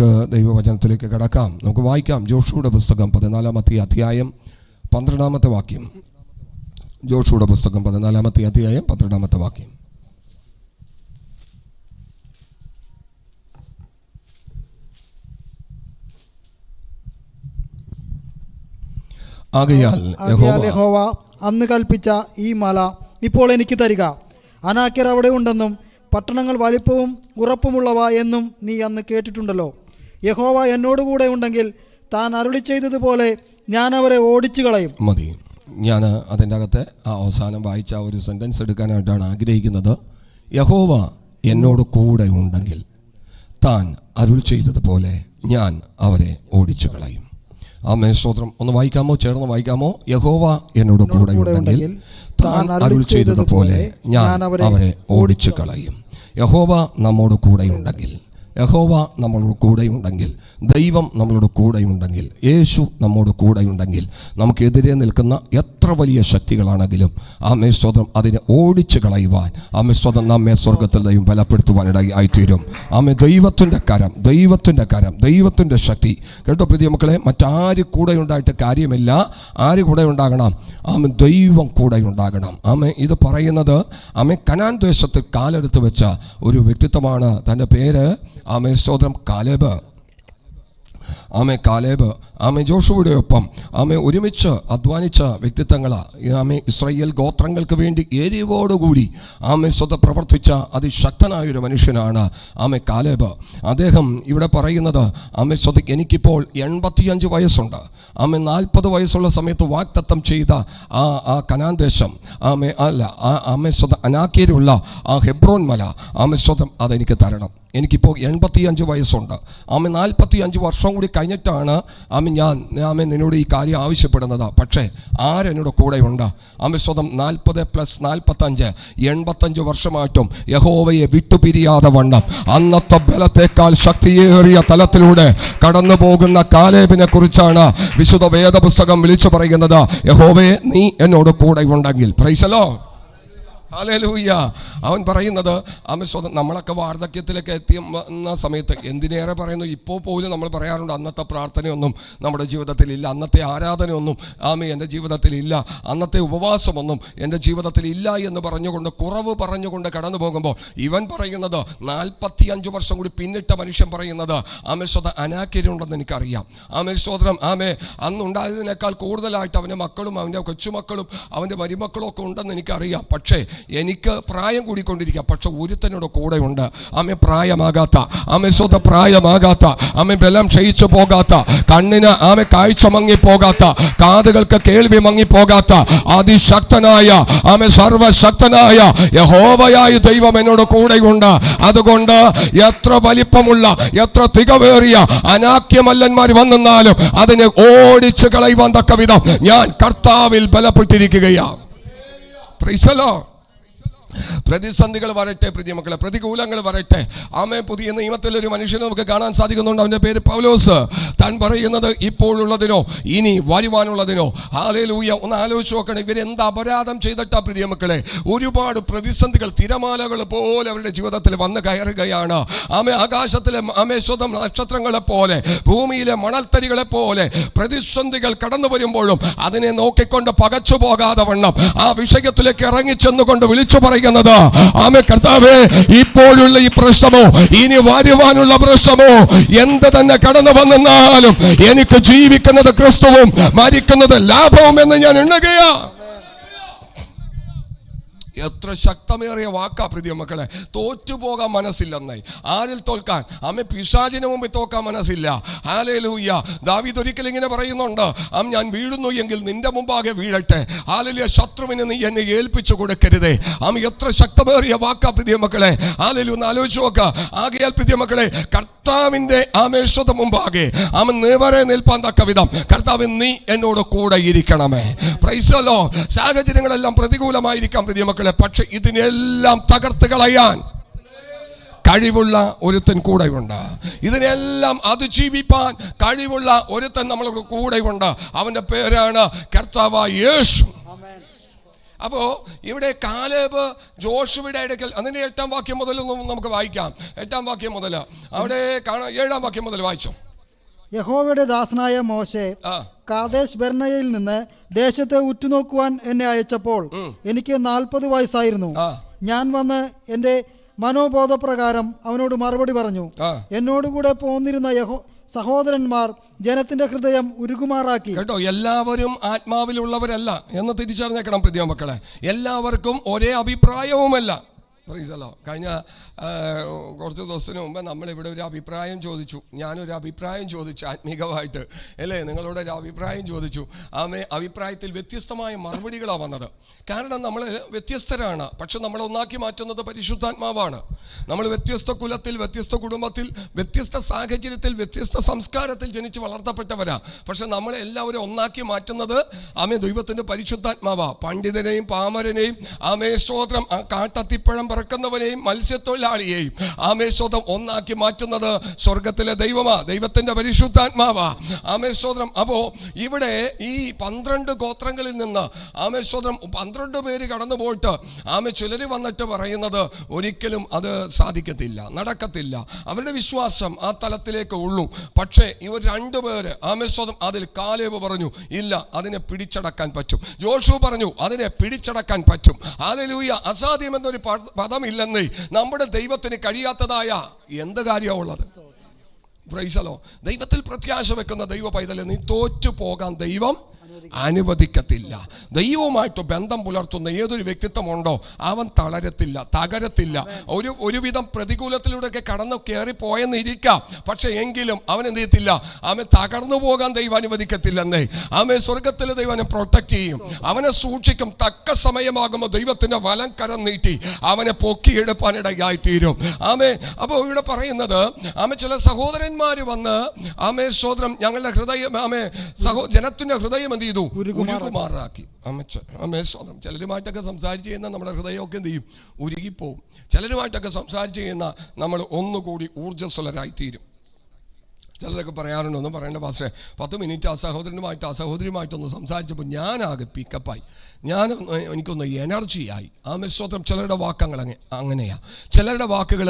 നമുക്ക് ദൈവവചനത്തിലേക്ക് കടക്കാം. നമുക്ക് വായിക്കാം. ജോഷുവയുടെ പുസ്തകം 14-ാമത്തെ അധ്യായം 12-ാമത്തെ വാക്യം. ജോഷുവയുടെ പുസ്തകം 14-ാമത്തെ അധ്യായം 12-ാമത്തെ വാക്യം. ആകയാൽ യഹോവ അന്ന് കൽപ്പിച്ച ഈ മല ഇപ്പോൾ എനിക്ക് തരിക. അനാക്യർ അവിടെ ഉണ്ടെന്നും പട്ടണങ്ങൾ വലിപ്പവും ഉറപ്പുമുള്ളവ എന്നും നീ അന്ന് കേട്ടിട്ടുണ്ടല്ലോ. യഹോവ എന്നോടുകൂടെ ഉണ്ടെങ്കിൽ താൻ അരുളി ചെയ്തതുപോലെ ഞാൻ അവരെ ഓടിച്ചു കളയും. മതി. ഞാൻ അതിൻ്റെ അകത്തെ ആ അവസാനം വായിച്ച ഒരു സെൻറ്റൻസ് എടുക്കാനായിട്ടാണ് ആഗ്രഹിക്കുന്നത്. യഹോവ എന്നോട് കൂടെ ഉണ്ടെങ്കിൽ താൻ അരുളി ചെയ്തതുപോലെ ഞാൻ അവരെ ഓടിച്ചു കളയും. ആമേൻ, സ്തോത്രം. ഒന്ന് വായിക്കാമോ? ചേർന്ന് വായിക്കാമോ? യഹോവ എന്നോട് കൂടെ ഉണ്ടെങ്കിൽ താൻ അരുളി ചെയ്തതുപോലെ ഞാൻ അവരെ ഓടിച്ചു കളയും. യഹോവ നമ്മോട് കൂടെയുണ്ടെങ്കിൽ, യഹോവ നമ്മളോട് കൂടെയുണ്ടെങ്കിൽ, ദൈവം നമ്മളോട് കൂടെയുണ്ടെങ്കിൽ, യേശു നമ്മോട് കൂടെയുണ്ടെങ്കിൽ, നമുക്കെതിരെ നിൽക്കുന്ന എത്ര വലിയ ശക്തികളാണെങ്കിലും ആമേ സ്തോത്രം അതിനെ ഓടിച്ചു കളയുവാൻ ആമേ സ്തോത്രം നമ്മെ സ്വർഗത്തിൽ ദൈവം ബലപ്പെടുത്തുവാനിടയായിത്തീരും. ആമേ, ദൈവത്തിൻ്റെ കരം, ദൈവത്തിൻ്റെ കരം, ദൈവത്തിൻ്റെ ശക്തി. കേട്ടോ പ്രിയ മക്കളെ, മറ്റാര് കൂടെ ഉണ്ടായിട്ട് കാര്യമില്ല. ആര് കൂടെ ഉണ്ടാകണം? ആമേ, ദൈവം കൂടെ ഉണ്ടാകണം. ആമേ, ഇത് പറയുന്നത് ആമേ കനാൻ ദേശത്ത് കാലെടുത്ത് വെച്ച ഒരു വ്യക്തിത്വമാണ്. തൻ്റെ പേര് ആമേ സ്തോത്രം കാലേബ്. ആമേ കാലേബ് ആമേ ജോഷുവയുടെ ഒപ്പം ആമേ ഒരുമിച്ച് അധ്വാനിച്ച വ്യക്തിത്വങ്ങളാണ്. ആമേ ഇസ്രായേൽ ഗോത്രങ്ങൾക്ക് വേണ്ടി എരിവോടുകൂടി ആമേ സ്വതം പ്രവർത്തിച്ച അതിശക്തനായൊരു മനുഷ്യനാണ് ആമേ കാലേബ്. അദ്ദേഹം ഇവിടെ പറയുന്നത് ആമേ സ്വതം എനിക്കിപ്പോൾ 85 വയസ്സുണ്ട്. ആമേ 40 വയസ്സുള്ള സമയത്ത് വാഗ്ദത്തം ചെയ്ത ആ കനാൻ ദേശം ആമേ ആമേ സ്വതം അനാക്യയിലുള്ള ആ ഹെബ്രോൻ മല ആമേ സ്വതം അതെനിക്ക് തരണം. എനിക്കിപ്പോൾ 85 വയസ്സുണ്ട്. ആമേ 45 വർഷം കൂടി കഴിഞ്ഞിട്ടാണ് ആമേ നിന്നോട് ഈ കാര്യം ആവശ്യപ്പെടുന്നത്. പക്ഷേ ആരെന്നോട് കൂടെയുണ്ട്? ആമേ സ്വതം 40 + 45 85 വർഷമായിട്ടും യഹോവയെ വിട്ടുപിരിയാതെ വണ്ണം അന്നത്തെ ബലത്തേക്കാൾ ശക്തിയേറിയ തലത്തിലൂടെ കടന്നു പോകുന്ന കാലേബിനെ കുറിച്ചാണ് വിശുദ്ധ വേദപുസ്തകം വിളിച്ചു പറയുന്നത്. യഹോവയെ നീ എന്നോട് കൂടെയുണ്ടെങ്കിൽ. Praise the lord. ഹല്ലേലൂയ. അവൻ പറയുന്നത് ആമേ സ്വതം നമ്മളൊക്കെ വാർദ്ധക്യത്തിലേക്ക് എത്തിയ സമയത്ത് എന്തിനേറെ പറയുന്നു, ഇപ്പോൾ പോലും നമ്മൾ പറയാറുണ്ട് അന്നത്തെ പ്രാർത്ഥനയൊന്നും നമ്മുടെ ജീവിതത്തിലില്ല, അന്നത്തെ ആരാധനയൊന്നും ആമേ എൻ്റെ ജീവിതത്തിലില്ല, അന്നത്തെ ഉപവാസമൊന്നും എൻ്റെ ജീവിതത്തിലില്ല എന്ന് പറഞ്ഞുകൊണ്ട് കുറവ് പറഞ്ഞുകൊണ്ട് കടന്നു പോകുമ്പോൾ ഇവൻ പറയുന്നത് 45 വർഷം കൂടി പിന്നിട്ട മനുഷ്യൻ പറയുന്നത് ആമേ സ്വതം അനാക്യരുണ്ടെന്ന് എനിക്കറിയാം. ആമേ സ്വതം ആമേ അന്നുണ്ടായതിനേക്കാൾ കൂടുതലായിട്ട് അവൻ്റെ മക്കളും അവൻ്റെ കൊച്ചുമക്കളും അവൻ്റെ മരുമക്കളും ഒക്കെ ഉണ്ടെന്ന് എനിക്കറിയാം. പക്ഷേ എനിക്ക് പ്രായം കൂടിക്കൊണ്ടിരിക്കുക. പക്ഷെ ഒരുത്തനോട് കൂടെ ഉണ്ട്. ആമേ പ്രായമാകാത്ത, ആമേ സ്വത പ്രായമാകാത്ത, ആമേ ബലം ക്ഷയിച്ചു പോകാത്ത, കണ്ണിന് ആമേ കാഴ്ച മങ്ങിപ്പോകാത്ത, കാതുകൾക്ക് കേൾവി മങ്ങിപ്പോകാത്ത അതിശക്തനായ ആമേ സർവശക്തനായ യഹോവയായ ദൈവം എന്നോട് കൂടെയുണ്ട്. അതുകൊണ്ട് എത്ര വലിപ്പമുള്ള എത്ര തികവേറിയ അനാക്യമല്ലന്മാർ വന്നെന്നാലും അതിനെ ഓടിച്ചു കളയുവാൻ തക്ക വിധം ഞാൻ കർത്താവിൽ ബലപ്പെട്ടിരിക്കുകയാണ്. Price the Lord. പ്രതിസന്ധികൾ വരട്ടെ പ്രിയ മക്കളെ, പ്രതികൂലങ്ങൾ വരട്ടെ. ആമേ, പുതിയ നിയമത്തിൽ ഒരു മനുഷ്യനെ നമുക്ക് കാണാൻ സാധിക്കുന്നുണ്ട്. അവൻ്റെ പേര് പൗലോസ്. താൻ പറയുന്നത് ഇപ്പോഴുള്ളതിനോ ഇനി വരുവാനുള്ളതിനോ. ഹല്ലേലൂയ. ഒന്ന് ആലോചിച്ച് നോക്കണം, ഇവരെന്ത് അപരാധം ചെയ്തിട്ടാ പ്രിയ മക്കളെ. ഒരുപാട് പ്രതിസന്ധികൾ തിരമാലകൾ പോലെ അവരുടെ ജീവിതത്തിൽ വന്ന് കയറുകയാണ്. ആമേ, ആകാശത്തിലെ ആമേ സ്വതം നക്ഷത്രങ്ങളെ പോലെ, ഭൂമിയിലെ മണൽത്തരികളെ പോലെ പ്രതിസന്ധികൾ കടന്നു വരുമ്പോഴും അതിനെ നോക്കിക്കൊണ്ട് പകച്ചു പോകാതെ വണ്ണം ആ വിഷയത്തിലേക്ക് ഇറങ്ങിച്ചെന്നുകൊണ്ട് വിളിച്ചു പറയുന്നത് ആമേ കർത്താവേ, ഇപ്പോഴുള്ള ഈ പ്രശ്നമോ ഇനി വരുവാനുള്ള പ്രശ്നമോ എന്ത് തന്നെ കടന്നു വന്നെന്നാലും എനിക്ക് ജീവിക്കുന്നത് ക്രിസ്തുവും മരിക്കുന്നത് ലാഭവും എന്ന് ഞാൻ എണ്ണുകയാ. എത്ര ശക്തമേറിയ വാക്കാ പ്രിയ മക്കളെ. തോറ്റുപോകാൻ മനസ്സില്ലെന്നായി. ആരിൽ തോൽക്കാൻ? ആമേ പിശാചിന് മുമ്പിൽ തോക്കാൻ മനസ്സില്ല. ഹല്ലേലൂയ. ദാവീദ് ഒരിക്കൽ ഇങ്ങനെ പറയുന്നുണ്ട്, ഞാൻ വീഴുന്നു എങ്കിൽ നിന്റെ മുമ്പാകെ വീഴട്ടെ. ഹല്ലേലൂയ. ശത്രുവിന് നീ എന്നെ ഏൽപ്പിച്ചു കൊടുക്കരുതേ. എത്ര ശക്തമേറിയ വാക്കാ പ്രിയ മക്കളെ. ഹല്ലേലൂയ. ഒന്ന് ആലോചിച്ച് നോക്ക. ആകയാൽ പ്രിയ മക്കളെ, കർത്താവിന്റെ ആമേശ്വത മുമ്പാകെ നിവരെ നിൽപ്പാൻ തക്ക വിധം കർത്താവ് നീ എന്നോട് കൂടെ ഇരിക്കണമേ. Praise the lord. സാഹചര്യങ്ങളെല്ലാം പ്രതികൂലമായിരിക്കാം പ്രിയ മക്കളെ, പക്ഷെ ഇതിനെല്ലാം തകർത്ത് കളയാൻ കഴിവുള്ള ഒരുത്തൻ കൂടെയുണ്ട്. ഇതിനെല്ലാം അതിജീവിപ്പാൻ കഴിവുള്ള ഒരുത്തൻ നമ്മളുടെ കൂടെയുണ്ട്. അവന്റെ പേരാണ് കർത്താവായ യേശു. അപ്പോൾ ഇവിടെ കാലേബ് ജോഷുവയുടെ അടുക്കൽ, അതിൻ്റെ 8-ാം വാക്യം മുതൽ നമുക്ക് വായിക്കാം. 8-ാം വാക്യം മുതൽ അവിടെ കാണാം. 7-ാം വാക്യം മുതൽ വായിച്ചോ. യഹോവയുടെ ദാസനായ മോശെ കാദേശ് ബർന്നയിൽ നിന്ന് ദേശത്തെ ഉറ്റുനോക്കുവാൻ എന്നെ അയച്ചപ്പോൾ എനിക്ക് 40 വയസ്സായിരുന്നു. ഞാൻ വന്ന് എൻ്റെ മനോബോധപ്രകാരം അവനോട് മറുപടി പറഞ്ഞു. എന്നോടുകൂടെ പോന്നിരുന്ന സഹോദരന്മാർ ജനത്തിന്റെ ഹൃദയം ഉരുകുമാറാക്കി. കേട്ടോ, എല്ലാവരും ആത്മാവിലുള്ളവരല്ല എന്ന് തിരിച്ചറിഞ്ഞേക്കണം പ്രിയ മക്കളെ. എല്ലാവർക്കും ഒരേ അഭിപ്രായവുമല്ല. കഴിഞ്ഞ കുറച്ച് ദിവസത്തിന് മുമ്പ് നമ്മളിവിടെ ഒരു അഭിപ്രായം ചോദിച്ചു. ഞാനൊരു അഭിപ്രായം ചോദിച്ചു ആത്മീകമായിട്ട്, അല്ലേ? നിങ്ങളോട് ഒരു അഭിപ്രായം ചോദിച്ചു. അഭിപ്രായത്തിൽ വ്യത്യസ്തമായ മറുപടികളാണ് വന്നത്. കാരണം നമ്മൾ വ്യത്യസ്തരാണ്, പക്ഷെ നമ്മൾ ഒന്നാക്കി മാറ്റുന്നത് പരിശുദ്ധാത്മാവാണ്. നമ്മൾ വ്യത്യസ്ത കുലത്തിൽ, വ്യത്യസ്ത കുടുംബത്തിൽ, വ്യത്യസ്ത സാഹചര്യത്തിൽ, വ്യത്യസ്ത സംസ്കാരത്തിൽ ജനിച്ച് വളർത്തപ്പെട്ടവരാ. പക്ഷെ നമ്മളെല്ലാവരും ഒന്നാക്കി മാറ്റുന്നത് ദൈവത്തിൻ്റെ പരിശുദ്ധാത്മാവാ. പണ്ഡിതനെയും പാമരനെയും സ്തോത്രം, കാട്ടത്തിപ്പഴം പറക്കുന്നവനെയും മത്സ്യത്തൊഴിലാളിയെയും സ്തോത്രം ഒന്നാക്കി മാറ്റുന്നത് സ്വർഗത്തിലെ ദൈവമാ, ദൈവത്തിന്റെ പരിശുദ്ധാത്മാവാ. സ്തോത്രം. അപ്പോ ഇവിടെ ഈ 12 ഗോത്രങ്ങളിൽ നിന്ന് സ്തോത്രം 12 പേര് കടന്നു പോയിട്ട് ചിലര് വന്നിട്ട് പറയുന്നത് ഒരിക്കലും അത് സാധിക്കത്തില്ല, നടക്കത്തില്ല. അവരുടെ വിശ്വാസം ആ തലത്തിലേക്ക് ഉള്ളൂ. പക്ഷേ ഇവർ 2 പേര് സ്തോത്രം അതിൽ കാലേബ് പറഞ്ഞു ഇല്ല, അതിനെ പിടിച്ചടക്കാൻ പറ്റും. ജോഷു പറഞ്ഞു അതിനെ പിടിച്ചടക്കാൻ പറ്റും. ഹല്ലേലൂയ. അസാധ്യമെന്നൊരു പദമില്ലെന്നേ. നമ്മുടെ ദൈവത്തിന് കഴിയാത്തതായ എന്ത് കാര്യമുള്ളത്? പ്രൈസലോ. ദൈവത്തിൽ പ്രത്യാശ വെക്കുന്ന ദൈവ പൈതലെ, നീ തോറ്റു പോകാൻ ദൈവം അനുവദിക്കത്തില്ല. ദൈവവുമായിട്ട് ബന്ധം പുലർത്തുന്ന ഏതൊരു വ്യക്തിത്വമുണ്ടോ അവൻ തളരത്തില്ല, തകരത്തില്ല. ഒരുവിധം പ്രതികൂലത്തിലൂടെയൊക്കെ കടന്നു കയറിപ്പോയെന്നിരിക്കാം, പക്ഷെ എങ്കിലും അവൻ എന്ത് ചെയ്യത്തില്ല, അവൻ തകർന്നു പോകാൻ ദൈവം അനുവദിക്കത്തില്ലെന്നേ. അവൻ സ്വർഗത്തിലെ ദൈവനെ പ്രൊട്ടക്ട് ചെയ്യും, അവനെ സൂക്ഷിക്കും. തക്ക സമയമാകുമ്പോൾ ദൈവത്തിന്റെ വലം കരം നീട്ടി അവനെ പൊക്കിയെടുപ്പാനിടയായിത്തീരും. അപ്പോൾ ഇവിടെ പറയുന്നത് ചില സഹോദരന്മാര് വന്ന് സ്തോത്രം ഞങ്ങളുടെ ഹൃദയം ജനത്തിന്റെ ഹൃദയം എന്ത് ചെയ്തു, ഉരുകുമാറാക്കി. സ്തോത്രം. ചിലരുമായിട്ടൊക്കെ സംസാരിച്ച് ചെയ്യുന്ന നമ്മുടെ ഹൃദയമൊക്കെ എന്ത് ചെയ്യും, ഉരുകിപ്പോവും. ചിലരുമായിട്ടൊക്കെ സംസാരിച്ച് ചെയ്യുന്ന നമ്മൾ ഒന്നുകൂടി ഊർജ്ജസ്വലരായിത്തീരും. ചിലരൊക്കെ പറയാറുണ്ട്, ഒന്നും പറയേണ്ട പാസ്റ്റേ, 10 മിനിറ്റ് ആ സഹോദരനുമായിട്ട് ആ സഹോദരിയുമായിട്ടൊന്ന് സംസാരിച്ചപ്പോൾ ഞാനാകെ പിക്കപ്പായി, എനിക്കൊന്ന് എനർജിയായി. സ്തോത്രം. ചിലരുടെ വാക്കങ്ങൾ അങ്ങനെയാ, ചിലരുടെ വാക്കുകൾ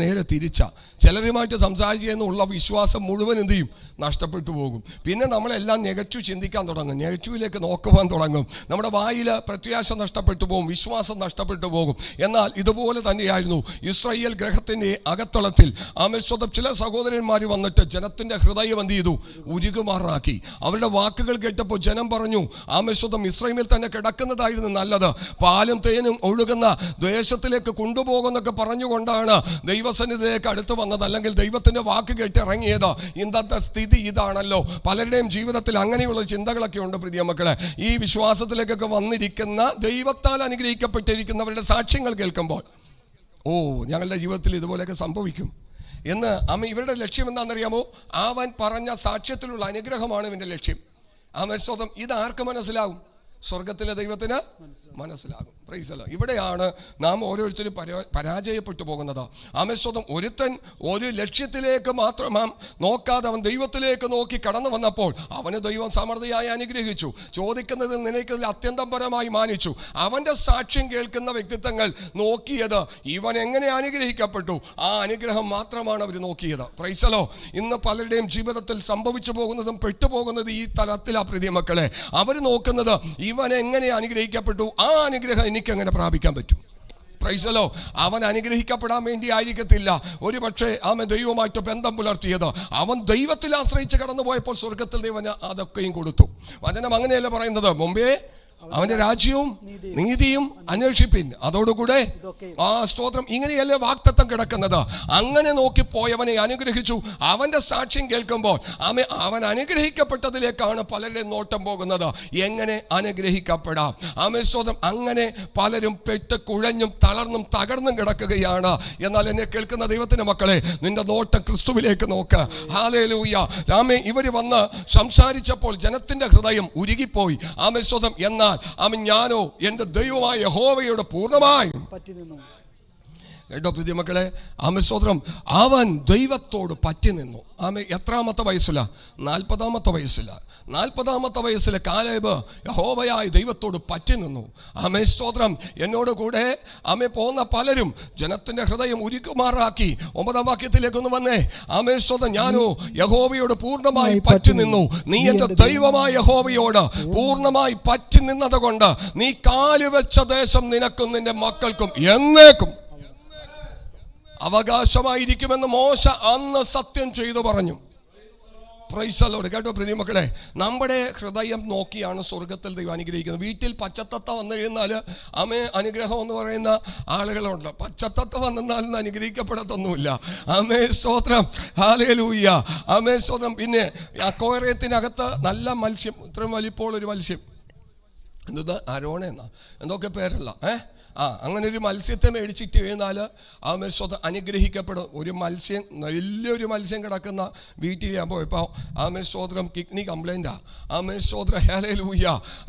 നേരെ തിരിച്ചാ. ചിലരുമായിട്ട് സംസാരിച്ച് ചെയ്യുന്നുള്ള വിശ്വാസം മുഴുവൻ എന്ത് ചെയ്യും, നഷ്ടപ്പെട്ടു പോകും. പിന്നെ നമ്മളെല്ലാം നെഗറ്റീവ് ചിന്തിക്കാൻ തുടങ്ങും, നെഗറ്റീവിലേക്ക് നോക്കുവാൻ തുടങ്ങും. നമ്മുടെ വായിൽ പ്രത്യാശ നഷ്ടപ്പെട്ടു പോകും, വിശ്വാസം നഷ്ടപ്പെട്ടു പോകും. എന്നാൽ ഇതുപോലെ തന്നെയായിരുന്നു ഇസ്രായേൽ ഗ്രഹത്തിൻ്റെ അകത്തളത്തിൽ സ്തോത്രം ചില സഹോദരന്മാർ വന്നിട്ട് ജനത്തിന്റെ ഹൃദയം എന്ത് ചെയ്തു, ഉരുകുമാറാക്കി. അവരുടെ വാക്കുകൾ കേട്ടപ്പോൾ ജനം പറഞ്ഞു സ്തോത്രം ഇസ്രായേലിൽ തന്നെ കിടക്കുന്നതായിരുന്നു നല്ലത്, പാലും തേനും ഒഴുകുന്ന ദേശത്തിലേക്ക് കൊണ്ടുപോകുന്നൊക്കെ പറഞ്ഞുകൊണ്ടാണ് ദൈവസന്നിധിയിലേക്ക് അടുത്ത് വന്നത്, അല്ലെങ്കിൽ ദൈവത്തിന്റെ വാക്ക് കേട്ട് ഇറങ്ങിയത്. ഇന്നത്തെ സ്ഥിതി ഇതാണല്ലോ. പലരുടെയും ജീവിതത്തിൽ അങ്ങനെയുള്ള ചിന്തകളൊക്കെ ഉണ്ട് പ്രിയ മക്കളെ. ഈ വിശ്വാസത്തിലേക്കൊക്കെ വന്നിരിക്കുന്ന ദൈവത്താൽ അനുഗ്രഹിക്കപ്പെട്ടിരിക്കുന്നവരുടെ സാക്ഷ്യങ്ങൾ കേൾക്കുമ്പോൾ ഞങ്ങളുടെ ജീവിതത്തിൽ ഇതുപോലെയൊക്കെ സംഭവിക്കും എന്ന് ഇവരുടെ ലക്ഷ്യം എന്താണെന്നറിയാമോ? അവൻ പറഞ്ഞ സാക്ഷ്യത്തിലുള്ള അനുഗ്രഹമാണ് ഇവന്റെ ലക്ഷ്യം. സ്തോത്രം. ഇത് ആർക്ക് മനസ്സിലാകും? സ്വർഗത്തിലെ ദൈവത്തിന് മനസ്സിലാകും. പ്രൈസല്ലോ. ഇവിടെയാണ് നാം ഓരോരുത്തരും പരാജയപ്പെട്ടു പോകുന്നത്. സ്തോത്രം. ഒരുത്തൻ ഒരു ലക്ഷ്യത്തിലേക്ക് മാത്രം നോക്കാതെ അവൻ ദൈവത്തിലേക്ക് നോക്കി കടന്നു വന്നപ്പോൾ അവന് ദൈവം സമൃദ്ധിയായി അനുഗ്രഹിച്ചു. ചോദിക്കുന്നതിൽ നിനയ്ക്കുന്നതിൽ അത്യന്തം പരമായി മാനിച്ചു. അവന്റെ സാക്ഷ്യം കേൾക്കുന്ന വ്യക്തിത്വങ്ങൾ നോക്കിയത് ഇവൻ എങ്ങനെ അനുഗ്രഹിക്കപ്പെട്ടു, ആ അനുഗ്രഹം മാത്രമാണ് അവർ നോക്കിയത്. പ്രൈസലോ. ഇന്ന് പലരുടെയും ജീവിതത്തിൽ സംഭവിച്ചു പോകുന്നതും പെട്ടുപോകുന്നത് ഈ തലത്തിലാ പ്രിയ മക്കളെ. അവർ നോക്കുന്നത് ഇവൻ എങ്ങനെ അനുഗ്രഹിക്കപ്പെട്ടു, ആ അനുഗ്രഹം എനിക്ക് എങ്ങനെ പ്രാപിക്കാൻ പറ്റും. പ്രൈസലോ. അവൻ അനുഗ്രഹിക്കപ്പെടാൻ വേണ്ടി ആയിരിക്കത്തില്ല ഒരു പക്ഷേ ദൈവമായിട്ട് ബന്ധം പുലർത്തിയത്. അവൻ ദൈവത്തിൽ ആശ്രയിച്ച് കടന്നുപോയപ്പോൾ സ്വർഗത്തിൽ ദൈവന് അതൊക്കെയും കൊടുത്തു. വചനം അങ്ങനെയല്ല പറയുന്നത്, മുമ്പേ അവന്റെ രാജ്യവും നീതിയും അന്വേഷിപ്പിൻ, അതോടുകൂടെ സ്തോത്രം. ഇങ്ങനെയല്ലേ വാഗ്ദത്തം കിടക്കുന്നത്. അങ്ങനെ നോക്കിപ്പോയവനെ അനുഗ്രഹിച്ചു. അവന്റെ സാക്ഷ്യം കേൾക്കുമ്പോൾ അവൻ അനുഗ്രഹിക്കപ്പെട്ടതിലേക്കാണ് പലരുടെയും നോട്ടം പോകുന്നത്. എങ്ങനെ അനുഗ്രഹിക്കപ്പെടാം? സ്തോത്രം. അങ്ങനെ പലരും പെട്ട് കുഴഞ്ഞും തളർന്നും തകർന്നും കിടക്കുകയാണ്. എന്നാൽ എന്നെ കേൾക്കുന്ന ദൈവത്തിന്റെ മക്കളെ, നിന്റെ നോട്ടം ക്രിസ്തുവിലേക്ക് നോക്ക്. ഹല്ലേലൂയ. ഇവര് വന്ന് സംസാരിച്ചപ്പോൾ ജനത്തിന്റെ ഹൃദയം ഉരുകിപ്പോയി. സ്തോത്രം. എന്നാൽ ഞാനോ എൻ്റെ ദൈവമായ യഹോവയോട് പൂർണ്ണമായും കേട്ടോ പ്രിയ മക്കളെ, ആമേ സ്തോത്രം. അവൻ ദൈവത്തോട് പറ്റി നിന്നു. ആമേ എത്രാമത്തെ വയസ്സില? 40-ാമത്തെ വയസ്സില. 40-ാമത്തെ വയസ്സിലെ കാലേബ് യഹോവയായ ദൈവത്തോട് പറ്റി നിന്നു. ആമേ സ്തോത്രം. എന്നോട് കൂടെ ആമേ പോകുന്ന പലരും ജനത്തിന്റെ ഹൃദയം ഉരുക്കുമാറാക്കി. 9-ാം വാക്യത്തിലേക്കൊന്ന് വന്നേ. ആമേ സ്തോത്രം. ഞാനോ യഹോവയോട് പൂർണ്ണമായി പറ്റി നിന്നു. നീ എന്റെ ദൈവമായ യഹോവയോട് പൂർണ്ണമായി പറ്റി നിന്നത് കൊണ്ട് നീ കാല് വെച്ച ദേശം നിനക്കും നിന്റെ മക്കൾക്കും എന്നേക്കും അവകാശമായിരിക്കുമെന്ന് മോശ അന്ന് സത്യം ചെയ്തു പറഞ്ഞു. Price the Lord. കേട്ടോ പ്രിയ മക്കളെ, നമ്മുടെ ഹൃദയം നോക്കിയാണ് സ്വർഗത്തിൽ ദൈവം അനുഗ്രഹിക്കുന്നത്. വീട്ടിൽ പച്ചത്തത്ത വന്നു കഴിഞ്ഞാൽ ആമേ അനുഗ്രഹം എന്ന് പറയുന്ന ആളുകളുണ്ട്. പച്ചത്തത്ത വന്നാൽ അനുഗ്രഹിക്കപ്പെടത്തൊന്നുമില്ല. ആമേ സ്തോത്രം. ഹല്ലേലൂയ. ആമേ സ്തോത്രം. പിന്നെ അക്വേറിയത്തിനകത്ത് നല്ല മത്സ്യം, ഇത്രയും വലിപ്പമുള്ള ഒരു മത്സ്യം, എന്തത് അരോണെന്നാ എന്തൊക്കെ പേരല്ല, അങ്ങനെ ഒരു മത്സ്യത്തെ മേടിച്ചിട്ട് കഴിഞ്ഞാൽ ആമേ സ്തോത്രം അനുഗ്രഹിക്കപ്പെടും. ഒരു മത്സ്യം, വലിയൊരു മത്സ്യം കിടക്കുന്ന വീട്ടിൽ ഞാൻ പോയപ്പോൾ ആമേ സ്തോത്രം കിഡ്നി കംപ്ലൈൻറ്റാ. ആമേ സ്തോത്രം. ഹല്ലേലൂയ.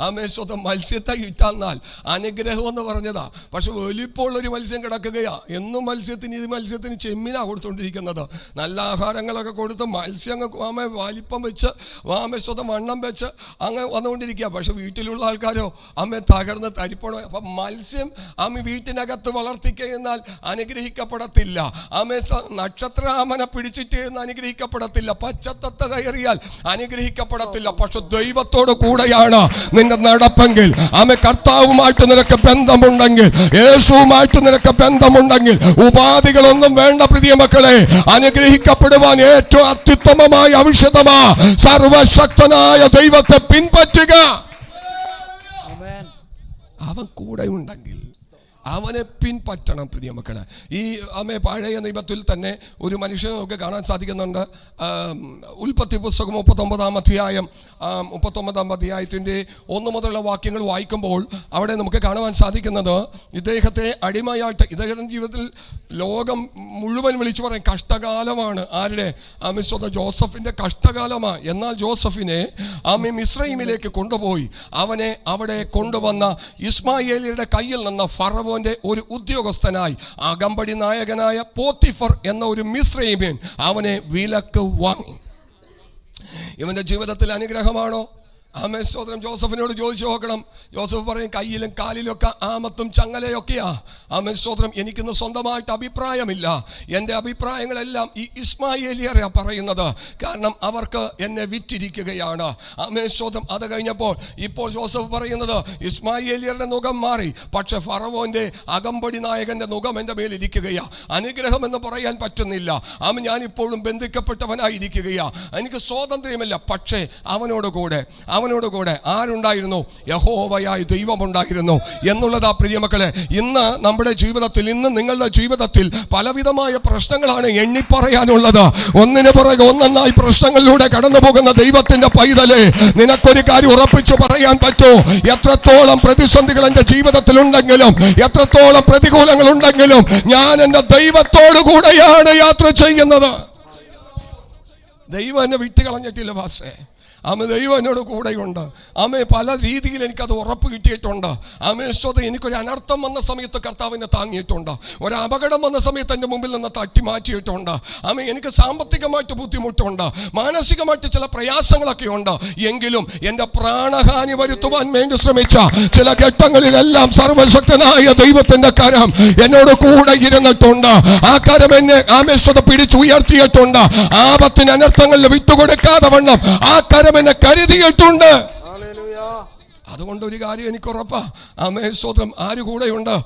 ആമേ സ്തോത്രം. മത്സ്യത്തെ കിട്ടാന്നാൽ അനുഗ്രഹം എന്ന് പറഞ്ഞതാ. പക്ഷെ വലിപ്പമുള്ളൊരു മത്സ്യം കിടക്കുകയാ. എന്നും മത്സ്യത്തിന് ചെമ്മീനാ കൊടുത്തുകൊണ്ടിരിക്കുന്നത്. നല്ല ആഹാരങ്ങളൊക്കെ കൊടുത്ത് മത്സ്യം ആമേ വലിപ്പം വെച്ച് ആമേ സ്തോത്രം വണ്ണം വെച്ച് അങ്ങനെ വന്നുകൊണ്ടിരിക്കുക. പക്ഷെ വീട്ടിലുള്ള ആൾക്കാരോ ആമേ തകർന്ന് തരിപ്പണോ. അപ്പം മത്സ്യം ആമി വീട്ടിനകത്ത് വളർത്തിക്കഴിഞ്ഞാൽ അനുഗ്രഹിക്കപ്പെടത്തില്ല. ആമേ നക്ഷത്രാമനെ പിടിച്ചിട്ട് അനുഗ്രഹിക്കപ്പെടത്തില്ല. പച്ചത്തത്ത കയറിയാൽ അനുഗ്രഹിക്കപ്പെടത്തില്ല. പക്ഷെ ദൈവത്തോട് കൂടെയാണ് നിന്റെ നടപ്പെങ്കിൽ, ആമേ കർത്താവുമായിട്ട് നിനക്ക് ബന്ധമുണ്ടെങ്കിൽ, യേശുവുമായിട്ട് നിനക്ക് ബന്ധമുണ്ടെങ്കിൽ ഉപാധികളൊന്നും വേണ്ട പ്രിയ മക്കളെ. അനുഗ്രഹിക്കപ്പെടുവാൻ ഏറ്റവും അത്യുത്തമമായ ഔഷധമാ സർവശക്തനായ ദൈവത്തെ പിൻപറ്റുക. അവൻ കൂടെ ഉണ്ടെങ്കിൽ അവനെ പിൻപറ്റണം പ്രിയ മക്കളെ. ഈ ആമേ പഴയ നിയമത്തിൽ തന്നെ ഒരു മനുഷ്യനെ നമുക്ക് കാണാൻ സാധിക്കുന്നുണ്ട്. ഉൽപ്പത്തി പുസ്തകം 39-ാം അധ്യായം 39-ാം അധ്യായത്തിൻ്റെ 1 മുതലുള്ള വാക്യങ്ങൾ വായിക്കുമ്പോൾ അവിടെ നമുക്ക് കാണുവാൻ സാധിക്കുന്നത്, ഇദ്ദേഹത്തെ അടിമയായിട്ട് ഇദ്ദേഹത്തിൻ്റെ ജീവിതത്തിൽ ലോകം മുഴുവൻ വിളിച്ചു പറയും കഷ്ടകാലമാണ്. ആരുടെ? ആമേ സ്വന്തം ജോസഫിൻ്റെ കഷ്ടകാലമാണ്. എന്നാൽ ജോസഫിനെ ആമേ മിസ്രൈമിലേക്ക് കൊണ്ടുപോയി അവനെ അവിടെ കൊണ്ടുവന്ന ഇസ്മായേലിയുടെ കയ്യിൽ നിന്ന് ഫറവോന്റെ ഒരു ഉദ്യോഗസ്ഥനായി അകമ്പടി നായകനായ പോത്തിഫർ എന്ന ഒരു മിസ്രൈമ്യൻ അവനെ വിലക്ക് വാങ്ങി. ഇവന്റെ ജീവിതത്തിൽ അനുഗ്രഹമാണോ? ആമേ സ്തോത്രം. ജോസഫിനോട് ചോദിച്ചു നോക്കണം. ജോസഫ് പറയും കയ്യിലും കാലിലൊക്കെ ആമത്തും ചങ്ങലയൊക്കെയാ. ആമേ സ്തോത്രം. എനിക്കിന്ന് സ്വന്തമായിട്ട് അഭിപ്രായമില്ല. എൻ്റെ അഭിപ്രായങ്ങളെല്ലാം ഈ ഇസ്മായേലിയരാ പറയുന്നത്. കാരണം അവർക്ക് എന്നെ വിറ്റിരിക്കുകയാണ്. ആമേ സ്തോത്രം. അത് കഴിഞ്ഞപ്പോൾ ഇപ്പോൾ ജോസഫ് പറയുന്നത് ഇസ്മായേലിയരുടെ മുഖം മാറി, പക്ഷെ ഫറവോന്റെ അകമ്പടി നായകന്റെ മുഖം എൻ്റെ മേലിരിക്കുകയാ. അനുഗ്രഹം എന്ന് പറയാൻ പറ്റുന്നില്ല. ഞാനിപ്പോഴും ബന്ധിക്കപ്പെട്ടവനായിരിക്കുകയാ. എനിക്ക് സ്വാതന്ത്ര്യമില്ല. പക്ഷേ അവനോട് കൂടെ ആരുണ്ടായിരുന്നു? യഹോവയായ ദൈവമുണ്ടായിരുന്നു എന്നുള്ളതാ പ്രിയ മക്കളെ. ഇന്ന് നമ്മുടെ ജീവിതത്തിൽ, ഇന്ന് നിങ്ങളുടെ ജീവിതത്തിൽ പലവിധമായ പ്രശ്നങ്ങളാണ് എണ്ണിപ്പറയാനുള്ളത്. ഒന്നിനു പുറകെ ഒന്നായി പ്രശ്നങ്ങളിലൂടെ കടന്നു പോകുന്ന ദൈവത്തിന്റെ പൈതലേ, നിനക്കൊരു കാര്യം ഉറപ്പിച്ചു പറയാൻ പറ്റൂ. എത്രത്തോളം പ്രതിസന്ധികൾ എൻ്റെ ജീവിതത്തിൽ ഉണ്ടെങ്കിലും, എത്രത്തോളം പ്രതികൂലങ്ങൾ ഉണ്ടെങ്കിലും, ഞാൻ എൻ്റെ ദൈവത്തോടു കൂടെയാണ് യാത്ര ചെയ്യുന്നത്. ദൈവം എന്നെ വിട്ടുകളഞ്ഞിട്ടില്ല പാസ്റ്റേ. ദൈവം എന്നോട് കൂടെയുണ്ട്. പല രീതിയിൽ എനിക്കത് ഉറപ്പ് കിട്ടിയിട്ടുണ്ട്. സ്വതം എനിക്കൊരു അനർത്ഥം വന്ന സമയത്ത് കർത്താവിനെ താങ്ങിയിട്ടുണ്ട്. ഒരു അപകടം വന്ന സമയത്ത് എൻ്റെ മുമ്പിൽ നിന്ന് തട്ടി മാറ്റിയിട്ടുണ്ട്. എനിക്ക് സാമ്പത്തികമായിട്ട് ബുദ്ധിമുട്ടുണ്ട്, മാനസികമായിട്ട് ചില പ്രയാസങ്ങളൊക്കെ ഉണ്ട്. എങ്കിലും എൻ്റെ പ്രാണഹാനി വരുത്തുവാൻ വേണ്ടി ശ്രമിച്ച ചില ഘട്ടങ്ങളിലെല്ലാം സർവശക്തനായ ദൈവത്തിൻ്റെ കരം എന്നോട് കൂടെ ഇരുന്നിട്ടുണ്ട്. ആ കരം എന്നെ സ്വതം പിടിച്ചുയർത്തിയിട്ടുണ്ട്. ആപത്തിന് അനർത്ഥങ്ങളിൽ വിട്ടുകൊടുക്കാതെ വണ്ണം ആ കരം എന്നെ കരുതിയിട്ടുണ്ട്. അതുകൊണ്ട് ഒരു കാര്യം എനിക്ക് ഉറപ്പാ. സ്തോത്രം. ആര് കൂടെയുണ്ട്?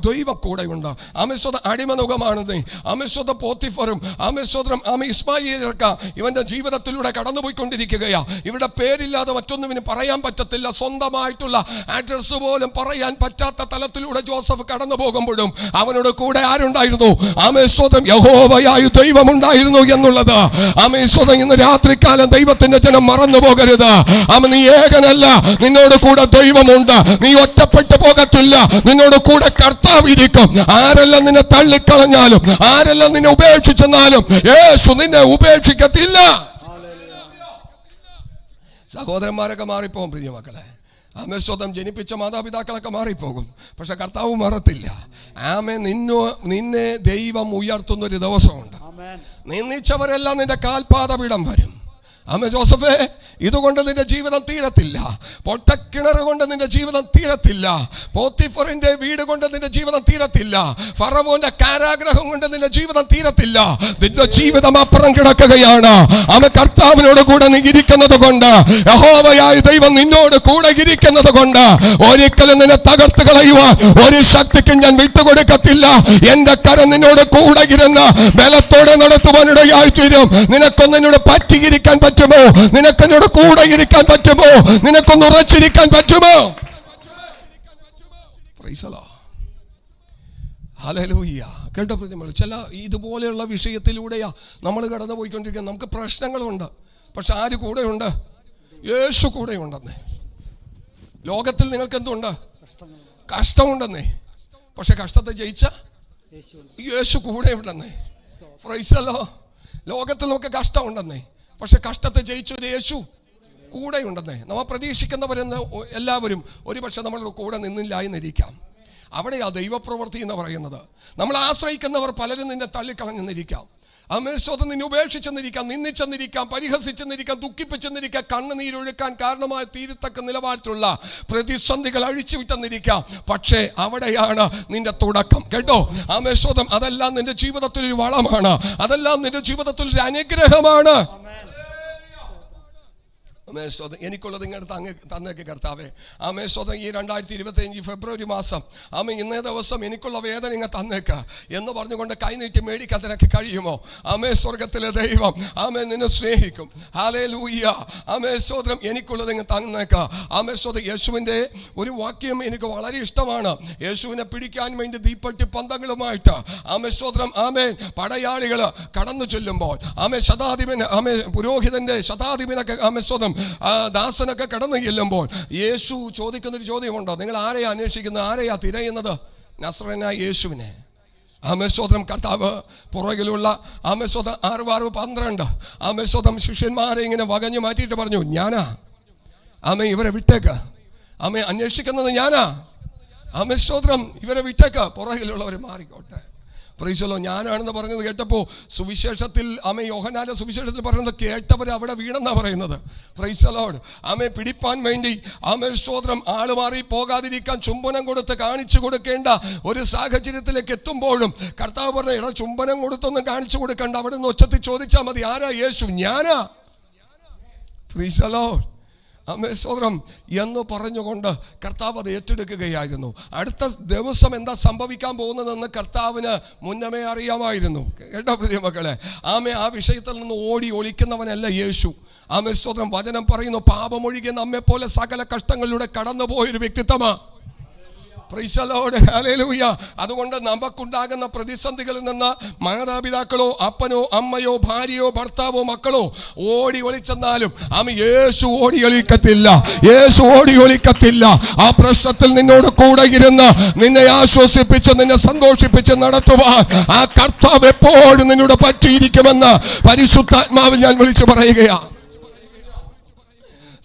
ദൈവം കൂടെയുണ്ട്. സ്വതം അടിമനുഖമാണ് നീ. സ്വതം പോത്തിഫറും സ്തോത്രം ഇസ്മായേലൊക്കെ ഇവന്റെ ജീവിതത്തിലൂടെ കടന്നുപോയിക്കൊണ്ടിരിക്കുകയാ. ഇവിടെ പേരില്ലാതെ മറ്റൊന്നും ഇവന് പറയാൻ പറ്റത്തില്ല. സ്വന്തമായിട്ടുള്ള അഡ്രസ് പോലും പറയാൻ പറ്റാത്ത തലത്തിലൂടെ ജോസഫ് കടന്നു പോകുമ്പോഴും അവനോട് കൂടെ ആരുണ്ടായിരുന്നു? സ്തോത്രം. യഹോവയായ ദൈവമുണ്ടായിരുന്നു എന്നുള്ളത്. സ്തോത്രം. ഇന്ന് രാത്രികാലം ദൈവത്തിന്റെ ജനം മറന്നു പോകരുത്. നീ ഏകനല്ല, നിന്നോട് കൂടെ ദൈവമുണ്ട്. നീ ഒറ്റപ്പെട്ടു പോകത്തില്ല. നിന്നോട് കൂടെ കർത്താവ് ഇരിക്കും. ആരെല്ലാം നിന്നെ തള്ളിക്കളഞ്ഞാലും, ആരെല്ലാം നിന്നെ ഉപേക്ഷിച്ചെന്നാലും യേശു നിന്നെ ഉപേക്ഷിക്കത്തില്ല. സഹോദരന്മാരൊക്കെ മാറിപ്പോകും പ്രിയ മക്കളെ. ആമേ സ്വന്തം ജനിപ്പിച്ച മാതാപിതാക്കളൊക്കെ മാറിപ്പോകും, പക്ഷെ കർത്താവ് മാറത്തില്ല. ആമേ നിന്നെ ദൈവം ഉയർത്തുന്നൊരു ദിവസമുണ്ട്. നിന്ദിച്ചവരെല്ലാം നിന്റെ കാൽപാദപീഠം വരും. ആമേ ജോസഫേ, ഇതുകൊണ്ട് നിന്റെ ജീവിതം തീരത്തില്ല. പൊട്ടക്കിണർ കൊണ്ട് നിന്റെ ജീവിതം തീരത്തില്ല. പോത്തിഫറിന്റെ വീട് കൊണ്ട് നിന്റെ ജീവിതം തീരത്തില്ല. ഫറവോന്റെ കാരാഗ്രഹം കൊണ്ട് നിന്റെ ജീവിതം തീരത്തില്ല. നിന്റെ ജീവിതം അപ്പുറം കിടക്കുകയാണ്. ആമേ കർത്താവിനോട് കൂടെ നീ ഇരിക്കുന്നത് കൊണ്ട്, യഹോവയായ ദൈവം നിന്നോട് കൂടെ ഇരിക്കുന്നത് കൊണ്ട് ഒരിക്കലും നിന്നെ തകർത്ത് കളയുവാൻ ഒരു ശക്തിക്കും ഞാൻ വിട്ടുകൊടുക്കത്തില്ല. എന്റെ കരം നിന്നോട് കൂടെ ഇരുന്ന് ബലത്തോടെ നടത്തുവാനിടയായി തീരും. നിനക്കൊന്നിനോട് പറ്റിയിരിക്കാൻ പറ്റുമോ? നിനക്കെന്നോട് കൂടെ ഇരിക്കാൻ പറ്റുമോ? നിനക്കൊന്ന് ഉറച്ചിരിക്കാൻ പറ്റുമോ? ഹല്ലേലൂയ. കേട്ടോ പ്രിയമുള്ള, ചില ഇതുപോലെയുള്ള വിഷയത്തിലൂടെയാ നമ്മൾ കടന്നു പോയിക്കൊണ്ടിരിക്കുന്നത്. നമുക്ക് പ്രശ്നങ്ങളുണ്ട്, പക്ഷെ ആര് കൂടെയുണ്ട്? യേശു കൂടെയുണ്ടെന്നേ. ലോകത്തിൽ നിങ്ങൾക്ക് എന്തുണ്ട്? കഷ്ടമുണ്ടെന്നേ, പക്ഷെ കഷ്ടത്തെ ജയിച്ച യേശു കൂടെ ഉണ്ടെന്നേ. Praise the lord. ലോകത്തിൽ നമുക്ക് കഷ്ടമുണ്ടെന്നേ, പക്ഷെ കഷ്ടത്തെ ജയിച്ചൊരു യേശു കൂടെ ഉണ്ടെന്നേ. നമ്മൾ പ്രതീക്ഷിക്കുന്നവരെന്ന് എല്ലാവരും ഒരുപക്ഷെ നമ്മളുടെ കൂടെ നിന്നില്ല എന്നിരിക്കാം. അവിടെയാ ദൈവപ്രവൃത്തി എന്ന് പറയുന്നത്. നമ്മൾ ആശ്രയിക്കുന്നവർ പലരും നിന്നെ തള്ളിക്കളഞ്ഞെന്നിരിക്കാം. അമേശ്വതം നിന്നെ ഉപേക്ഷിച്ചെന്നിരിക്കാം, നിന്ദിച്ചെന്നിരിക്കാം, പരിഹസിച്ചെന്നിരിക്കാം, ദുഃഖിപ്പിച്ചെന്നിരിക്കാം, കണ്ണുനീരൊഴുക്കാൻ കാരണമായി തീരത്തക്ക നിലവാരത്തിലുള്ള പ്രതിസന്ധികൾ അഴിച്ചുവിട്ടെന്നിരിക്കാം. പക്ഷേ അവിടെയാണ് നിന്റെ തുടക്കം. കേട്ടോ അമേശ്വതം, അതെല്ലാം നിന്റെ ജീവിതത്തിൽ ഒരു വളമാണ്, അതെല്ലാം നിന്റെ ജീവിതത്തിൽ ഒരു അനുഗ്രഹമാണ്. എനിക്കുള്ളത് ഇങ്ങനെ തന്നേക്ക് കർത്താവേ. ആമേശ്വതം ഈ 2025 ഫെബ്രുവരി മാസം ഇന്നേ ദിവസം എനിക്കുള്ള വേദന ഇങ്ങനെ തന്നേക്ക എന്ന് പറഞ്ഞുകൊണ്ട് കൈനീട്ടി മേടിക്കാൻ നിനക്ക് കഴിയുമോ? സ്വർഗത്തിലെ ദൈവം നിന്നെ സ്നേഹിക്കും. ഹല്ലേലൂയ. ആമേശ്വതം, എനിക്കുള്ളത് ഇങ്ങനെ തന്നേക്ക. ആമേശ്വതം, യേശുവിൻ്റെ ഒരു വാക്യം എനിക്ക് വളരെ ഇഷ്ടമാണ്. യേശുവിനെ പിടിക്കാൻ വേണ്ടി ദീപ്പട്ടി പന്തങ്ങളുമായിട്ട് ആമേശ്വതം പടയാളികൾ കടന്നു ചെല്ലുമ്പോൾ ശതാധിപൻ പുരോഹിതന്റെ ശതാധിപനൊക്കെ ആമേശ്വതം ദാസനൊക്കെ കടന്നു ചെല്ലുമ്പോൾ യേശു ചോദിക്കുന്നൊരു ചോദ്യമുണ്ടോ? നിങ്ങൾ ആരെയാ അന്വേഷിക്കുന്നത്? ആരെയാ തിരയുന്നത്? നസ്രനായ യേശുവിനെ. ആമേശ്വതം കർത്താവ് പുറകിലുള്ള 6:12 ശിഷ്യന്മാരെ ഇങ്ങനെ വകഞ്ഞു മാറ്റിയിട്ട് പറഞ്ഞു, ഞാനാ ഇവരെ വിട്ടേക്ക്. അന്വേഷിക്കുന്നത് ഞാനാ. ആമേശ്വതം, ഇവരെ വിട്ടേക്ക്, പുറകിലുള്ളവർ മാറിക്കോട്ടെ. പ്രൈസലോ. ഞാനാണെന്ന് പറഞ്ഞത് കേട്ടപ്പോൾ സുവിശേഷത്തിൽ യോഹന്നാന്റെ സുവിശേഷത്തിൽ പറയുന്നത് കേട്ടവർ അവിടെ വീണെന്നാ പറയുന്നത്. പ്രൈസലോട്. പിടിപ്പാൻ വേണ്ടി സ്തോത്രം ആള് മാറി പോകാതിരിക്കാൻ ചുംബനം കൊടുത്ത് കാണിച്ചു കൊടുക്കേണ്ട ഒരു സാഹചര്യത്തിലേക്ക് എത്തുമ്പോഴും കർത്താവ് പറഞ്ഞു, എടാ ചുംബനം കൊടുത്തൊന്നും കാണിച്ചു കൊടുക്കണ്ട, അവിടെ നിന്ന് ഒച്ചത്തിൽ ചോദിച്ചാൽ മതി, ആരാ? യേശു. ഞാനാ. പ്രൈസലോട്. സ്തോത്രം എന്ന് പറഞ്ഞുകൊണ്ട് കർത്താവ് അത് ഏറ്റെടുക്കുകയായിരുന്നു. അടുത്ത ദിവസം എന്താ സംഭവിക്കാൻ പോകുന്നതെന്ന് കർത്താവിന് മുന്നമേ അറിയാമായിരുന്നു. കേട്ടോ പ്രിയ മക്കളെ, ആ വിഷയത്തിൽ നിന്ന് ഓടി ഒളിക്കുന്നവനല്ല യേശു. സ്തോത്രം. വചനം പറയുന്നു, പാപമൊഴികെ നമ്മെ പോലെ സകല കഷ്ടങ്ങളിലൂടെ കടന്നുപോയൊരു വ്യക്തിത്വമാണ്. Price the lord. ഹല്ലേലൂയ. അതുകൊണ്ട് നമുക്കുണ്ടാകുന്ന പ്രതിസന്ധികളിൽ നിന്ന് മാതാപിതാക്കളോ അപ്പനോ അമ്മയോ ഭാര്യയോ ഭർത്താവോ മക്കളോ ഓടി ഒളിച്ചെന്നാലും യേശു ഓടി ഒളിക്കത്തില്ല. യേശു ഓടി ഒളിക്കത്തില്ല. ആ പ്രശ്നത്തിൽ നിന്നോട് കൂടെ ഇരുന്ന് നിന്നെ ആശ്വസിപ്പിച്ച് നിന്നെ സന്തോഷിപ്പിച്ച് നടത്തുവാൻ ആ കർത്താവ് എപ്പോഴും നിന്നോട് പറ്റിയിരിക്കുമെന്ന് പരിശുദ്ധാത്മാവിൽ ഞാൻ വിളിച്ചു പറയുകയാണ്.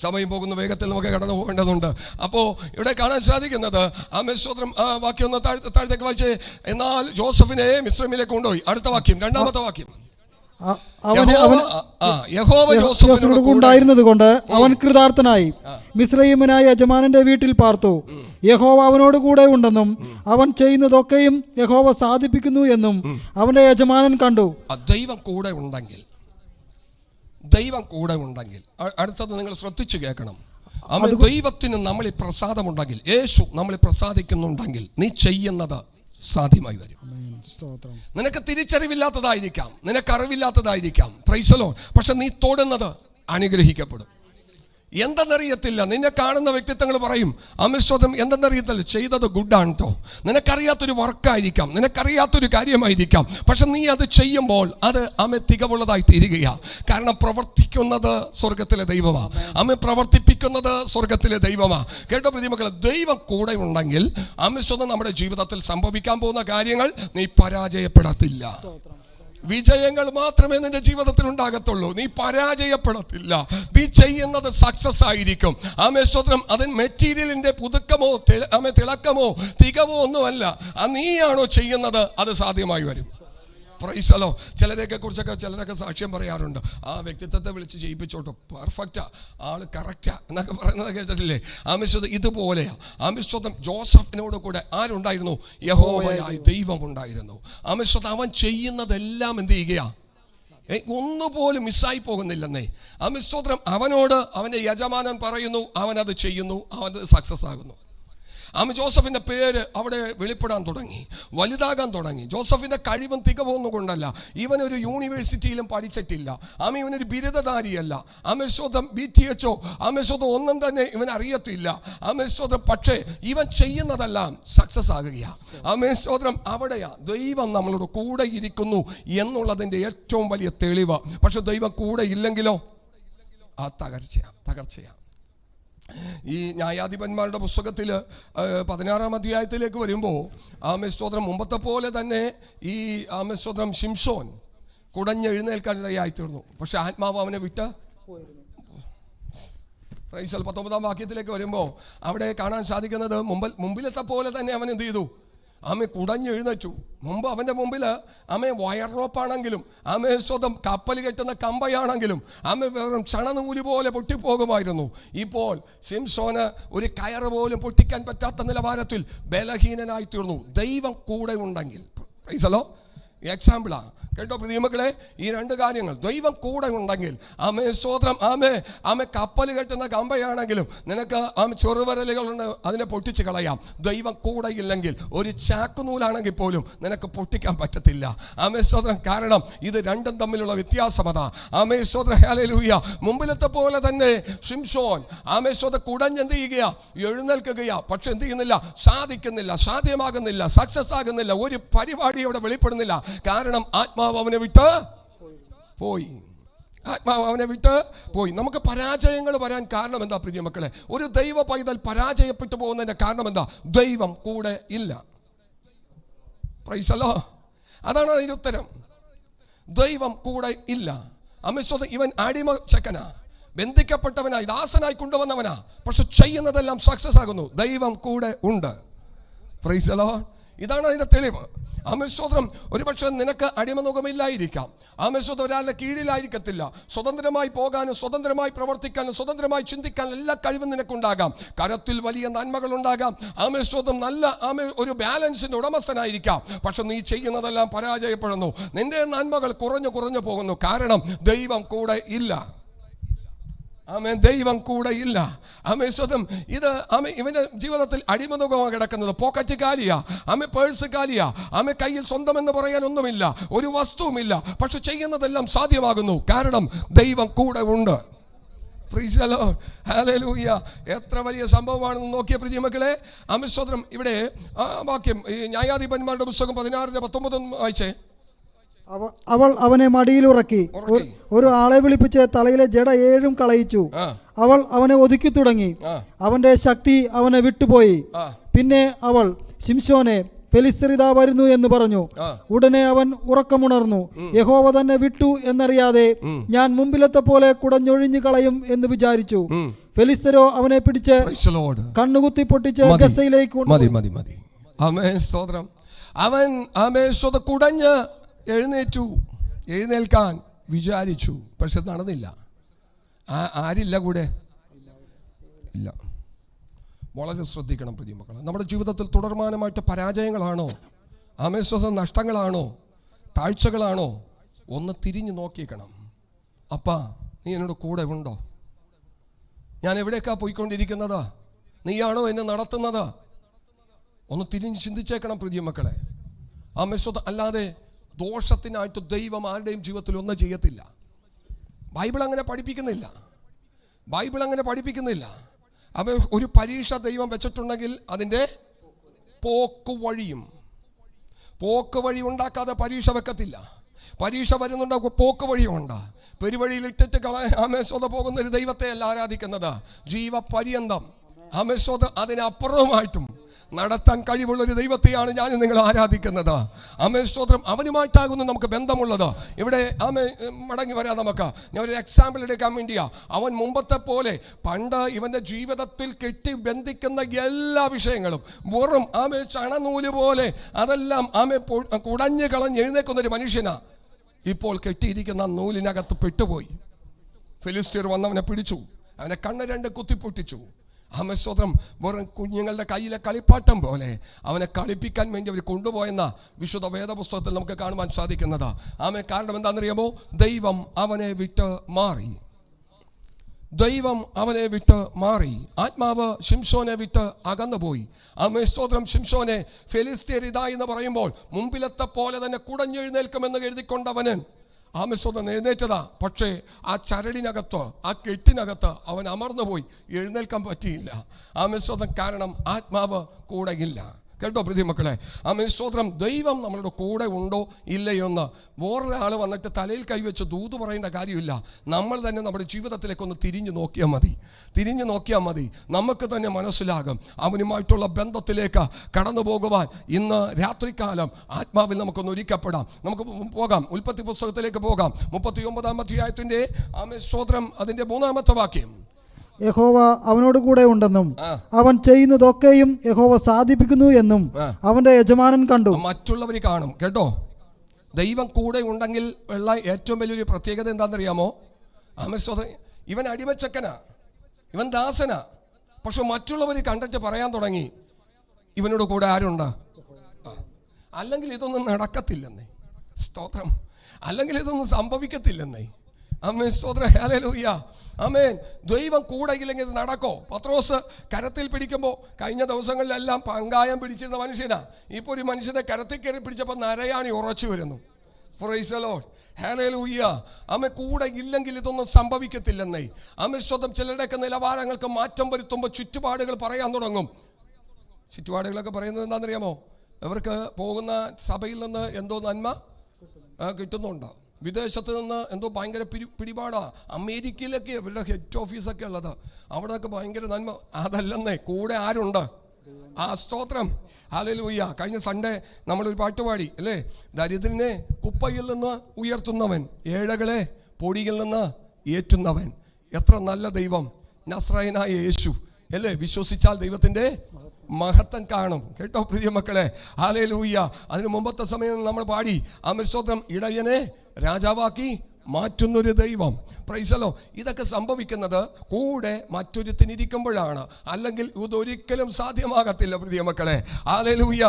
സമയം പോകുന്ന വേഗത്തിൽ നമുക്ക് കടന്നു പോകേണ്ടതുണ്ട്. അപ്പോൾ ഇവിടെ കാണാൻ സാധിക്കുന്നത് ആമേശ്വരം വാക്യം ഒന്ന് താഴത്തേക്ക് വായിച്ചേ. എന്നാൽ ജോസഫിനെ മിസ്രൈമിലേക്ക് കൊണ്ടുപോയി. അടുത്ത വാക്യം, രണ്ടാമത്തെ വാക്യം. യഹോവ ജോസഫിനോട് ഉണ്ടായിരുന്നത് കൊണ്ട് അവൻ കൃതാർത്ഥനായി മിസ്രയീമനായ യജമാനന്റെ വീട്ടിൽ പാർത്തു. യഹോവ അവനോട് കൂടെ ഉണ്ടെന്നും അവൻ ചെയ്യുന്നതൊക്കെയും യഹോവ സാധിപ്പിക്കുന്നു എന്നും അവന്റെ യജമാനൻ കണ്ടു. ദൈവം കൂടെ ഉണ്ടെങ്കിൽ, ദൈവം കൂടെ ഉണ്ടെങ്കിൽ, അടുത്തത് നിങ്ങൾ ശ്രദ്ധിച്ചു കേൾക്കണം. ദൈവത്തിന് നമ്മളിൽ പ്രസാദമുണ്ടെങ്കിൽ, യേശു നമ്മളിൽ പ്രസാദിക്കുന്നുണ്ടെങ്കിൽ നീ ചെയ്യുന്നത് സാധ്യമായി വരും. നിനക്ക് തിരിച്ചറിവില്ലാത്തതായിരിക്കാം, നിനക്ക് അറിവില്ലാത്തതായിരിക്കാം, പ്രൈസ് ദി ലോർഡ്. പക്ഷെ നീ തൊടുന്നത് അനുഗ്രഹിക്കപ്പെടും. എന്തെന്നറിയത്തില്ല. നിന്നെ കാണുന്ന വ്യക്തിത്വങ്ങൾ പറയും, അമിശ്വതം എന്തെന്നറിയത്തില്ല, ചെയ്തത് ഗുഡാണ് കേട്ടോ. നിനക്കറിയാത്തൊരു വർക്കായിരിക്കാം, നിനക്കറിയാത്തൊരു കാര്യമായിരിക്കാം, പക്ഷെ നീ അത് ചെയ്യുമ്പോൾ അത് തികവുള്ളതായി തീരുകയാണ്. കാരണം പ്രവർത്തിക്കുന്നത് സ്വർഗത്തിലെ ദൈവമാണ്, പ്രവർത്തിപ്പിക്കുന്നത് സ്വർഗത്തിലെ ദൈവമാണ്. കേട്ടോ പ്രതിമക്കളെ, ദൈവം കൂടെ ഉണ്ടെങ്കിൽ അമിശ്വതം നമ്മുടെ ജീവിതത്തിൽ സംഭവിക്കാൻ പോകുന്ന കാര്യങ്ങൾ നീ പരാജയപ്പെടത്തില്ല. വിജയങ്ങൾ മാത്രമേ നിന്റെ ജീവിതത്തിൽ ഉണ്ടാകത്തുള്ളൂ. നീ പരാജയപ്പെടത്തില്ല. നീ ചെയ്യുന്നത് സക്സസ് ആയിരിക്കും. സ്തോത്രം. അതിന് മെറ്റീരിയലിന്റെ പുതുക്കമോ തിളക്കമോ തികവോ ഒന്നുമല്ല. നീയാണോ ചെയ്യുന്നത് അത് സാധ്യമായി വരും. Price the Lord. ചിലരൊക്കെ സാക്ഷ്യം പറയാറുണ്ട്. ആ വ്യക്തിത്വത്തെ വിളിച്ച് ചെയ്യിപ്പിച്ചോട്ടോ, പെർഫെക്റ്റാ, ആള് കറക്റ്റാ എന്നൊക്കെ പറയുന്നത് കേട്ടിട്ടില്ലേ? ഇതുപോലെയാ. ജോസഫിനോട് കൂടെ ആരുണ്ടായിരുന്നു? യഹോവയായ ദൈവം ഉണ്ടായിരുന്നു. അവൻ ചെയ്യുന്നതെല്ലാം എന്ത് ചെയ്യുകയാ? ഒന്നുപോലും മിസ്സായി പോകുന്നില്ലെന്നേ. അവനോട് അവന്റെ യജമാനൻ പറയുന്നു, അവനത് ചെയ്യുന്നു, അവനത് സക്സസ് ആകുന്നു. ജോസഫിന്റെ പേര് അവിടെ വെളിപ്പെടാൻ തുടങ്ങി, വലുതാകാൻ തുടങ്ങി. ജോസഫിന്റെ കഴിവും തികവൊന്നും കൊണ്ടല്ല. ഇവനൊരു യൂണിവേഴ്സിറ്റിയിലും പഠിച്ചിട്ടില്ല. ഇവനൊരു ബിരുദധാരിയല്ല. BTHO ഒന്നും തന്നെ ഇവൻ അറിയത്തില്ല. പക്ഷേ ഇവൻ ചെയ്യുന്നതെല്ലാം സക്സസ് ആകുകയാണ്. അവിടെയാ ദൈവം നമ്മളോട് കൂടെ ഇരിക്കുന്നു എന്നുള്ളതിന്റെ ഏറ്റവും വലിയ തെളിവ്. പക്ഷെ ദൈവം കൂടെ ഇല്ലെങ്കിലോ ആ തകർച്ചയാണ്. ഈ ന്യായാധിപന്മാരുടെ പുസ്തകത്തിൽ 16-ാം അധ്യായത്തിലേക്ക് വരുമ്പോൾ മുമ്പത്തെ പോലെ തന്നെ ഈ ശിംശോൻ കുടഞ്ഞെഴുന്നേൽക്കാനിടയായി തീർന്നു. പക്ഷെ ആത്മാവ് അവനെ വിട്ട് 19-ാം വാക്യത്തിലേക്ക് വരുമ്പോൾ അവിടെ കാണാൻ സാധിക്കുന്നത് മുമ്പിലത്തെ പോലെ തന്നെ അവൻ എന്ത് ചെയ്തു? കുടഞ്ഞെഴുന്നേറ്റു. മുമ്പ് അവൻ്റെ മുമ്പിൽ വയർ റോപ്പാണെങ്കിലും കപ്പൽ കെട്ടുന്ന കമ്പയാണെങ്കിലും വെറും ചണനൂല് പോലെ പൊട്ടിപ്പോകുമായിരുന്നു. ഇപ്പോൾ ശിംശോന് ഒരു കയറ് പോലും പൊട്ടിക്കാൻ പറ്റാത്ത നിലവാരത്തിൽ ബലഹീനനായി തീർന്നു. ദൈവം കൂടെ ഉണ്ടെങ്കിൽ. Price the Lord. എക്സാമ്പിളാ കേട്ടോ പ്രിയമക്കളെ, ഈ രണ്ട് കാര്യങ്ങൾ. ദൈവം കൂടെ ഉണ്ടെങ്കിൽ കപ്പൽ കെട്ടുന്ന കമ്പയാണെങ്കിലും നിനക്ക് ചെറുവരലുകളുണ്ട്, അതിനെ പൊട്ടിച്ച് കളയാം. ദൈവം കൂടെ ഇല്ലെങ്കിൽ ഒരു ചാക്കുനൂലാണെങ്കിൽ പോലും നിനക്ക് പൊട്ടിക്കാൻ പറ്റത്തില്ല. കാരണം ഇത് രണ്ടും തമ്മിലുള്ള വ്യത്യാസം അതാ. ഹല്ലേലൂയ. മുമ്പിലത്തെ പോലെ തന്നെ ശിംശോൻ കുടഞ്ഞെന്ത് ചെയ്യുകയാ? എഴുന്നേൽക്കുകയാ. പക്ഷെ എന്ത് ചെയ്യുന്നില്ല? സാധിക്കുന്നില്ല, സാധ്യമാകുന്നില്ല, സക്സസ് ആകുന്നില്ല. ഒരു പരിപാടി അവിടെ വെളിപ്പെടുന്നില്ല. കാരണം ആത്മാവ് അവനെ വിട്ട് പോയി. നമുക്ക് പരാജയങ്ങൾ വരാൻ കാരണം എന്താ പ്രിയമക്കളെ? ഒരു ദൈവ പൈതൽ പരാജയപ്പെട്ടു പോകുന്നതിന്റെ കാരണം എന്താ? ദൈവം കൂടെ ഇല്ല. Price the Lord. അതാണ് അതിന്റെ ഉത്തരം. ദൈവം കൂടെ ഇല്ല. ഇവൻ അടിമ ചെക്കനാ, ബന്ധിക്കപ്പെട്ടവനായി, ദാസനായി കൊണ്ടുവന്നവനാ. പക്ഷെ ചെയ്യുന്നതെല്ലാം സക്സസ് ആകുന്നു. ദൈവം കൂടെ ഉണ്ട്. Price the Lord. ഇതാണ് അതിന്റെ തെളിവ്. ഒരുപക്ഷെ നിനക്ക് അടിമനുഖമില്ലായിരിക്കാം. ഒരാളുടെ കീഴിലായിരിക്കത്തില്ല. സ്വതന്ത്രമായി പോകാനും സ്വതന്ത്രമായി പ്രവർത്തിക്കാനും സ്വതന്ത്രമായി ചിന്തിക്കാനും എല്ലാ കഴിവും നിനക്കുണ്ടാകാം. കരത്തിൽ വലിയ നന്മകൾ ഉണ്ടാകാം. നല്ല ഒരു ബാലൻസിന്റെ ഉടമസ്ഥനായിരിക്കാം. പക്ഷെ നീ ചെയ്യുന്നതെല്ലാം പരാജയപ്പെടുന്നു. നിന്റെ നന്മകൾ കുറഞ്ഞു പോകുന്നു. കാരണം ദൈവം കൂടെ ഇല്ല. ദൈവം കൂടെ ഇല്ല. ഇത് ഇവന്റെ ജീവിതത്തിൽ അടിമനുഖമാണ് കിടക്കുന്നത്. പോക്കറ്റ് കാലിയാ, പേഴ്സ് കാലിയാ, കയ്യിൽ സ്വന്തം എന്ന് പറയാൻ ഒന്നുമില്ല, ഒരു വസ്തുവുമില്ല. പക്ഷെ ചെയ്യുന്നതെല്ലാം സാധ്യമാകുന്നു. കാരണം ദൈവം കൂടെ ഉണ്ട്. Price the lord. ഹല്ലേലൂയ. എത്ര വലിയ സംഭവമാണെന്ന് നോക്കിയ പ്രിയമക്കളെ. ഇവിടെ വാക്യം ന്യായാധിപന്മാരുടെ പുസ്തകം 16-19 വായിച്ചേ. അവൾ അവനെ മടിയിലുറക്കി ഒരു ആളെ വിളിപ്പിച്ച് തലയിലെ ജട 7 കളയിച്ചു. അവൾ അവനെ ഒതുക്കി തുടങ്ങി. അവന്റെ ശക്തി അവനെ വിട്ടുപോയി. പിന്നെ അവൾ ശിംശോനെ, ഫെലിസ്ത്യരിതാ വരുന്നു എന്ന് പറഞ്ഞു. ഉടനെ അവൻ ഉറക്കമുണർന്നു. യഹോവ തന്നെ വിട്ടു എന്നറിയാതെ ഞാൻ മുമ്പിലത്തെ പോലെ കുടഞ്ഞൊഴിഞ്ഞു കളയും എന്ന് വിചാരിച്ചു. ഫെലിസ്ത്യരോ അവനെ പിടിച്ച് കണ്ണുകുത്തി പൊട്ടിച്ച് ഗസയിലേക്ക് അവൻ കുടഞ്ഞ് എഴുന്നേൽക്കാൻ വിചാരിച്ചു. പക്ഷെ നടന്നില്ല. ആരില്ല കൂടെ ഇല്ല. വളരെ ശ്രദ്ധിക്കണം പ്രിയമക്കളെ. നമ്മുടെ ജീവിതത്തിൽ തുടർമാനമായിട്ട് പരാജയങ്ങളാണോ, നഷ്ടങ്ങളാണോ, താഴ്ചകളാണോ? ഒന്ന് തിരിഞ്ഞു നോക്കിക്കണം. അപ്പാ, നീ എന്നോട് കൂടെ ഉണ്ടോ? ഞാൻ എവിടേക്കാ പോയിക്കൊണ്ടിരിക്കുന്നത്? നീയാണോ എന്നെ നടത്തുന്നത്? ഒന്ന് തിരിഞ്ഞ് ചിന്തിച്ചേക്കണം പ്രിയമക്കളെ. അല്ലാതെ ദോഷത്തിനായിട്ട് ദൈവം ആരുടെയും ജീവിതത്തിൽ ഒന്നും ചെയ്യത്തില്ല. ബൈബിൾ അങ്ങനെ പഠിപ്പിക്കുന്നില്ല. ഒരു പരീക്ഷ ദൈവം വെച്ചിട്ടുണ്ടെങ്കിൽ അതിൻ്റെ പോക്ക് വഴി ഉണ്ടാക്കാതെ പരീക്ഷ വെക്കത്തില്ല. പരീക്ഷ വരുന്നുണ്ട്, പോക്ക് വഴിയുണ്ട്. പെരുവഴിയിൽ ഇട്ടിട്ട് പോകുന്ന ഒരു ദൈവത്തെ അല്ല ആരാധിക്കുന്നത്. ജീവപര്യന്തം അതിനപ്പുറമായിട്ടും നടത്താൻ കഴിവുള്ള ഒരു ദൈവത്തെയാണ് ഞാൻ നിങ്ങൾ ആരാധിക്കുന്നത്. ആമേൻ, സ്തോത്രം. അവനുമായിട്ടാകുന്നു നമുക്ക് ബന്ധമുള്ളത്. ഇവിടെ ആമേൻ, മടങ്ങി വരാം. നമുക്ക് ഞാൻ ഒരു എക്സാമ്പിൾ എടുക്കാൻ വേണ്ടിയാ. അവൻ മുമ്പത്തെ പോലെ പണ്ട് ഇവന്റെ ജീവിതത്തിൽ കെട്ടി ബന്ധിക്കുന്ന എല്ലാ വിഷയങ്ങളും വെറും ആമേ ചണനൂല് പോലെ അതെല്ലാം ആമേ കുടഞ്ഞു കളഞ്ഞ് എഴുന്നേക്കുന്ന ഒരു മനുഷ്യനാ. ഇപ്പോൾ കെട്ടിയിരിക്കുന്ന നൂലിനകത്ത് പെട്ടുപോയി. ഫിലിസ്തീർ വന്നവനെ പിടിച്ചു, അവനെ കണ്ണ് രണ്ട് കുത്തിപ്പൊട്ടിച്ചു. ആമേ, സ്തോത്രം. വെറും കുഞ്ഞുങ്ങളുടെ കയ്യിലെ കളിപ്പാട്ടം പോലെ അവനെ കളിപ്പിക്കാൻ വേണ്ടി അവർ കൊണ്ടുപോയെന്ന വിശുദ്ധ വേദപുസ്തകത്തിൽ നമുക്ക് കാണുവാൻ സാധിക്കുന്നതാ. ആമേ, കാരണം എന്താണെന്നറിയാമോ? ദൈവം അവനെ വിട്ട് മാറി. ദൈവം അവനെ വിട്ട് മാറി. ആത്മാവ് ശിംശോനെ വിട്ട് അകന്നുപോയി. ആമേ, സ്തോത്രം. ശിംശോനെ ഫെലിസ്ത്യർ ഇതാ എന്ന് പറയുമ്പോൾ മുമ്പിലത്തെ പോലെ തന്നെ കുടഞ്ഞെഴുന്നേൽക്കുമെന്ന് എഴുതിക്കൊണ്ടവന് ആമേ, സ്തോത്രം, എഴുന്നേറ്റതാ. പക്ഷേ ആ ചരടിനകത്ത്, ആ കെട്ടിനകത്ത് അവൻ അമർന്നുപോയി, എഴുന്നേൽക്കാൻ പറ്റിയില്ല. ആമേ, സ്തോത്രം. കാരണം ആത്മാവ് കൂടെയില്ല. കേട്ടോ പ്രിയമക്കളെ? ആമേൻ, സ്തോത്രം. ദൈവം നമ്മളുടെ കൂടെ ഉണ്ടോ ഇല്ലയോ എന്ന് വേറൊരാൾ വന്നിട്ട് തലയിൽ കൈവച്ച് ദൂത് പറയേണ്ട കാര്യമില്ല. നമ്മൾ തന്നെ നമ്മുടെ ജീവിതത്തിലേക്കൊന്ന് തിരിഞ്ഞു നോക്കിയാൽ മതി. നമുക്ക് തന്നെ മനസ്സിലാകും അവനുമായിട്ടുള്ള ബന്ധത്തിലേക്ക് കടന്നു പോകുവാൻ. ഇന്ന് രാത്രികാലം ആത്മാവിൽ നമുക്കൊന്ന് ഒരുക്കപ്പെടാം. നമുക്ക് പോകാം, ഉൽപ്പത്തി പുസ്തകത്തിലേക്ക് പോകാം. 39-ാം അധ്യായത്തിന്റെ ആമേൻ, സ്തോത്രം, അതിന്റെ 3-ാമത്തെ വാക്യം. യഹോവ അവനോട് കൂടെ ഉണ്ടെന്നും അവൻ ചെയ്യുന്നതൊക്കെയും യഹോവ സാധിപ്പിക്കുന്നു എന്നും അവന്റെ യജമാനൻ കണ്ടു. മറ്റുള്ളവർ കാണും. കേട്ടോ, ദൈവം കൂടെ ഉണ്ടെങ്കിൽ ഉള്ള ഏറ്റവും വലിയൊരു പ്രത്യേകത എന്താണെന്നറിയാമോ? ആമേൻ, സ്തോത്രം. ഇവൻ അടിമച്ചക്കനാ, ഇവൻ ദാസനാ. പക്ഷെ മറ്റുള്ളവർ കണ്ടിട്ട് പറയാൻ തുടങ്ങി, ഇവനോട് കൂടെ ആരുണ്ട്? അല്ലെങ്കിൽ ഇതൊന്നും നടക്കത്തില്ലെന്നേ. സ്തോത്രം. അല്ലെങ്കിൽ ഇതൊന്നും സംഭവിക്കത്തില്ലെന്നേ. ആമേൻ, സ്തോത്രം. ഹല്ലേലൂയ. ആമേൻ. ദൈവം കൂടെ ഇല്ലെങ്കിൽ ഇത് നടക്കോ? പത്രോസ് കരത്തിൽ പിടിക്കുമ്പോൾ കഴിഞ്ഞ ദിവസങ്ങളിലെല്ലാം പങ്കായം പിടിച്ചിരുന്ന മനുഷ്യനാ. ഇപ്പോൾ ഒരു മനുഷ്യനെ കരത്തിൽ കയറി പിടിച്ചപ്പോൾ നരയാണി ഉറച്ചു വരുന്നു. Price the lord. ഹല്ലേലൂയ. ആമേൻ. കൂടെ ഇല്ലെങ്കിൽ ഇതൊന്നും സംഭവിക്കത്തില്ലെന്നേ. ആമേൻ, സ്തോത്രം. ചിലരുടെയൊക്കെ നിലവാരങ്ങൾക്ക് മാറ്റം വരുത്തുമ്പോൾ ചുറ്റുപാടുകൾ പറയാൻ തുടങ്ങും. ചുറ്റുപാടുകളൊക്കെ പറയുന്നത് എന്താണെന്നറിയാമോ? അവർക്ക് പോകുന്ന സഭയിൽ നിന്ന് എന്തോ നന്മ കിട്ടുന്നുണ്ടോ? വിദേശത്ത് നിന്ന് എന്തോ ഭയങ്കര പിടിപാടാ. അമേരിക്കയിലൊക്കെ ഇവരുടെ ഹെഡ് ഓഫീസൊക്കെ ഉള്ളത്. അവിടെയൊക്കെ ഭയങ്കര നന്മ. അതല്ലെന്നേ, കൂടെ ആരുണ്ട്? ആ, സ്തോത്രം. ഹല്ലേലൂയ. കഴിഞ്ഞ സൺഡേ നമ്മളൊരു പാട്ടുപാടി അല്ലേ? ദരിദ്രനെ കുപ്പയിൽ നിന്ന് ഉയർത്തുന്നവൻ, ഏഴകളെ പൊടിയിൽ നിന്ന് ഏറ്റുന്നവൻ. എത്ര നല്ല ദൈവം! നസ്രായനായ യേശു അല്ലേ? വിശ്വസിച്ചാൽ ദൈവത്തിൻ്റെ മഹത്വം കാണും. കേട്ടോ പ്രിയമക്കളെ? ഹല്ലേലൂയ. അതിന് മുമ്പത്തെ സമയം നമ്മൾ പാടി, ആമേൻ, സ്തോത്രം. ഇടയനെ രാജാവാക്കി മാറ്റുന്നൊരു ദൈവം. Price the Lord. ഇതൊക്കെ സംഭവിക്കുന്നത് കൂടെ മറ്റൊരുത്തിനിരിക്കുമ്പോഴാണ്. അല്ലെങ്കിൽ ഇതൊരിക്കലും സാധ്യമാകത്തില്ല പ്രിയമക്കളെ. ഹല്ലേലൂയ.